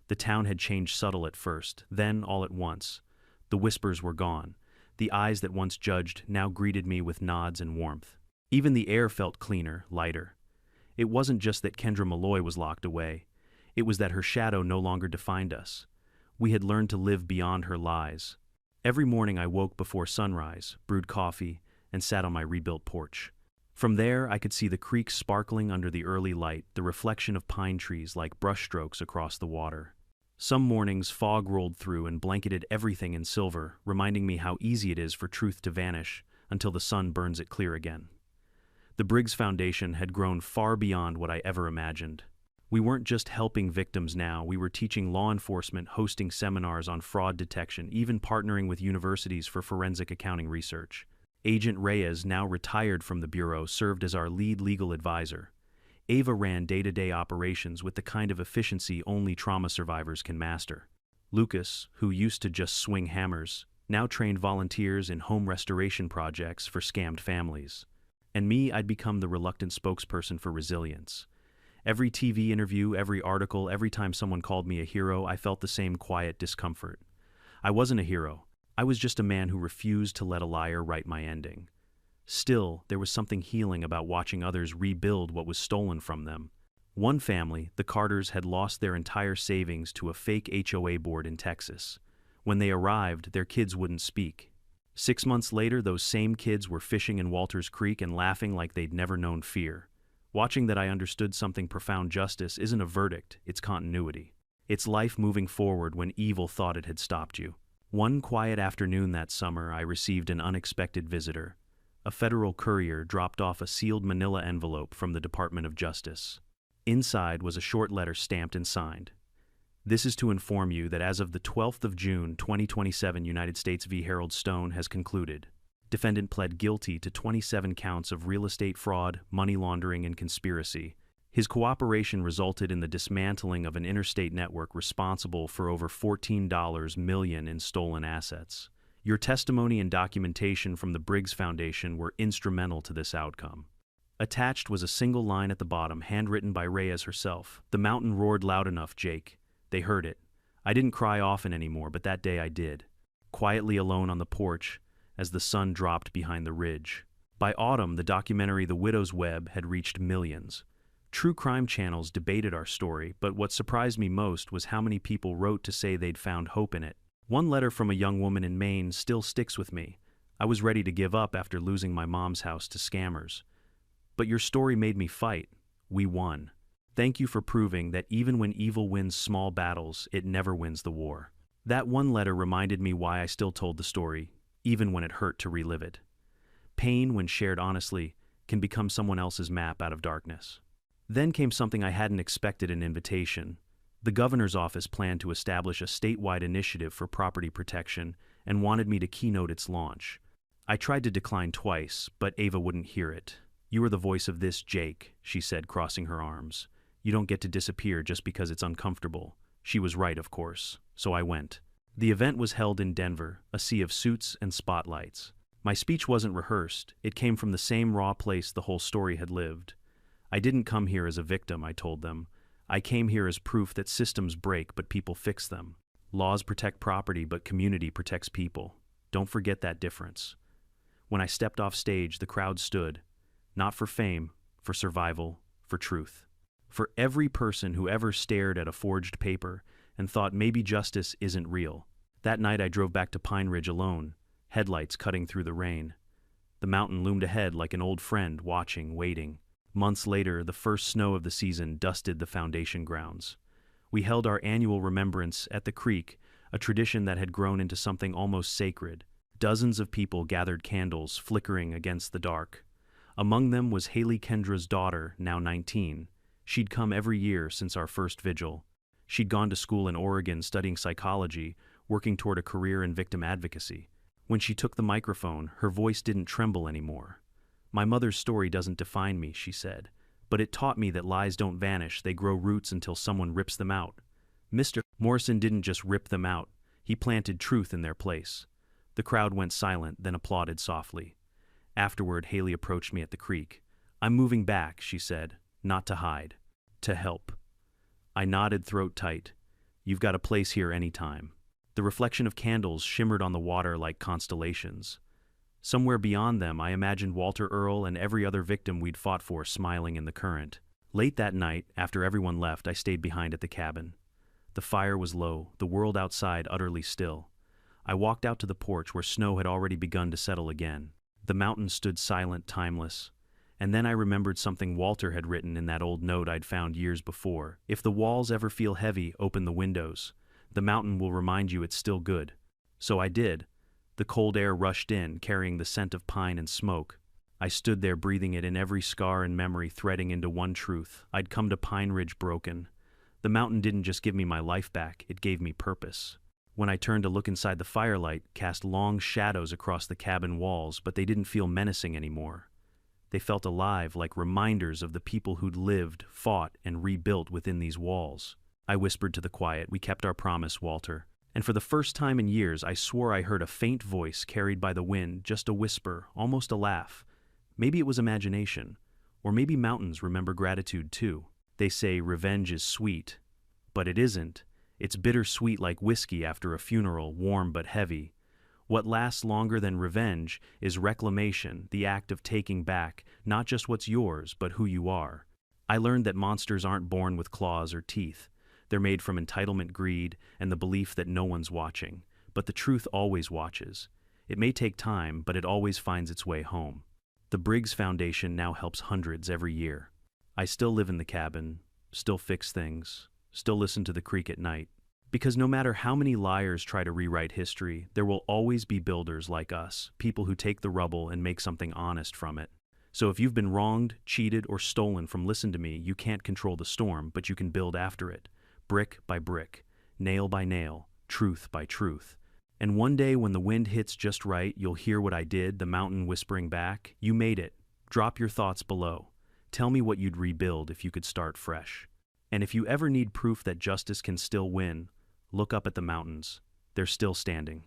The town had changed subtle at first, then all at once. The whispers were gone. The eyes that once judged now greeted me with nods and warmth. Even the air felt cleaner, lighter. It wasn't just that Kendra Malloy was locked away. It was that her shadow no longer defined us. We had learned to live beyond her lies. Every morning I woke before sunrise, brewed coffee, and sat on my rebuilt porch. From there, I could see the creek sparkling under the early light, the reflection of pine trees like brushstrokes across the water. Some mornings, fog rolled through and blanketed everything in silver, reminding me how easy it is for truth to vanish until the sun burns it clear again. The Briggs Foundation had grown far beyond what I ever imagined. We weren't just helping victims now, we were teaching law enforcement, hosting seminars on fraud detection, even partnering with universities for forensic accounting research. Agent Reyes, now retired from the Bureau, served as our lead legal advisor. Ava ran day-to-day operations with the kind of efficiency only trauma survivors can master. Lucas, who used to just swing hammers, now trained volunteers in home restoration projects for scammed families. And me, I'd become the reluctant spokesperson for resilience. Every TV interview, every article, every time someone called me a hero, I felt the same quiet discomfort. I wasn't a hero. I was just a man who refused to let a liar write my ending. Still, there was something healing about watching others rebuild what was stolen from them. One family, the Carters, had lost their entire savings to a fake HOA board in Texas. When they arrived, their kids wouldn't speak. 6 months later, those same kids were fishing in Walters Creek and laughing like they'd never known fear. Watching that, I understood something profound. Justice isn't a verdict, it's continuity. It's life moving forward when evil thought it had stopped you. One quiet afternoon that summer, I received an unexpected visitor. A federal courier dropped off a sealed manila envelope from the Department of Justice. Inside was a short letter stamped and signed. "This is to inform you that as of the 12th of June, 2027, United States v. Harold Stone has concluded. Defendant pled guilty to 27 counts of real estate fraud, money laundering, and conspiracy. His cooperation resulted in the dismantling of an interstate network responsible for over $14 million in stolen assets. Your testimony and documentation from the Briggs Foundation were instrumental to this outcome." Attached was a single line at the bottom, handwritten by Reyes herself. "The mountain roared loud enough, Jake. They heard it. I didn't cry often anymore, but that day I did. Quietly alone on the porch, as the sun dropped behind the ridge." By autumn, the documentary The Widow's Web had reached millions. True crime channels debated our story, but what surprised me most was how many people wrote to say they'd found hope in it. One letter from a young woman in Maine still sticks with me. "I was ready to give up after losing my mom's house to scammers. But your story made me fight. We won. Thank you for proving that even when evil wins small battles, it never wins the war." That one letter reminded me why I still told the story, even when it hurt to relive it. Pain, when shared honestly, can become someone else's map out of darkness. Then came something I hadn't expected: an invitation. The governor's office planned to establish a statewide initiative for property protection and wanted me to keynote its launch. I tried to decline twice, but Ava wouldn't hear it. "You are the voice of this, Jake," she said, crossing her arms. "You don't get to disappear just because it's uncomfortable." She was right, of course, so I went. The event was held in Denver, a sea of suits and spotlights. My speech wasn't rehearsed, it came from the same raw place the whole story had lived. I didn't come here as a victim, I told them. I came here as proof that systems break but people fix them. Laws protect property but community protects people. Don't forget that difference. When I stepped off stage, the crowd stood. Not for fame, for survival, for truth. For every person who ever stared at a forged paper and thought maybe justice isn't real. That night I drove back to Pine Ridge alone, headlights cutting through the rain. The mountain loomed ahead like an old friend, watching, waiting. Months later, the first snow of the season dusted the foundation grounds. We held our annual remembrance at the creek, a tradition that had grown into something almost sacred. Dozens of people gathered candles, flickering against the dark. Among them was Haley Kendra's daughter, now 19. She'd come every year since our first vigil. She'd gone to school in Oregon studying psychology, working toward a career in victim advocacy. When she took the microphone, her voice didn't tremble anymore. "My mother's story doesn't define me," she said, "but it taught me that lies don't vanish, they grow roots until someone rips them out." Mr. Morrison didn't just rip them out, he planted truth in their place. The crowd went silent, then applauded softly. Afterward, Haley approached me at the creek. "I'm moving back," she said, "not to hide, to help." I nodded, throat tight. "You've got a place here anytime." The reflection of candles shimmered on the water like constellations. Somewhere beyond them, I imagined Walter Earl and every other victim we'd fought for smiling in the current. Late that night, after everyone left, I stayed behind at the cabin. The fire was low, the world outside utterly still. I walked out to the porch where snow had already begun to settle again. The mountain stood silent, timeless. And then I remembered something Walter had written in that old note I'd found years before. "If the walls ever feel heavy, open the windows. The mountain will remind you it's still good." So I did. The cold air rushed in, carrying the scent of pine and smoke. I stood there breathing it in, every scar and memory threading into one truth. I'd come to Pine Ridge broken. The mountain didn't just give me my life back, it gave me purpose. When I turned to look inside, the firelight cast long shadows across the cabin walls, but they didn't feel menacing anymore. They felt alive, like reminders of the people who'd lived, fought, and rebuilt within these walls. I whispered to the quiet, "We kept our promise, Walter." And for the first time in years, I swore I heard a faint voice carried by the wind, just a whisper, almost a laugh. Maybe it was imagination, or maybe mountains remember gratitude too. They say revenge is sweet, but it isn't. It's bittersweet like whiskey after a funeral, warm but heavy. What lasts longer than revenge is reclamation, the act of taking back, not just what's yours, but who you are. I learned that monsters aren't born with claws or teeth. They're made from entitlement, greed, and the belief that no one's watching. But the truth always watches. It may take time, but it always finds its way home. The Briggs Foundation now helps hundreds every year. I still live in the cabin, still fix things, still listen to the creek at night. Because no matter how many liars try to rewrite history, there will always be builders like us, people who take the rubble and make something honest from it. So if you've been wronged, cheated, or stolen from Listen to Me, you can't control the storm, but you can build after it. Brick by brick, nail by nail, truth by truth. And one day when the wind hits just right, you'll hear what I did, the mountain whispering back, "You made it." Drop your thoughts below. Tell me what you'd rebuild if you could start fresh. And if you ever need proof that justice can still win, look up at the mountains. They're still standing.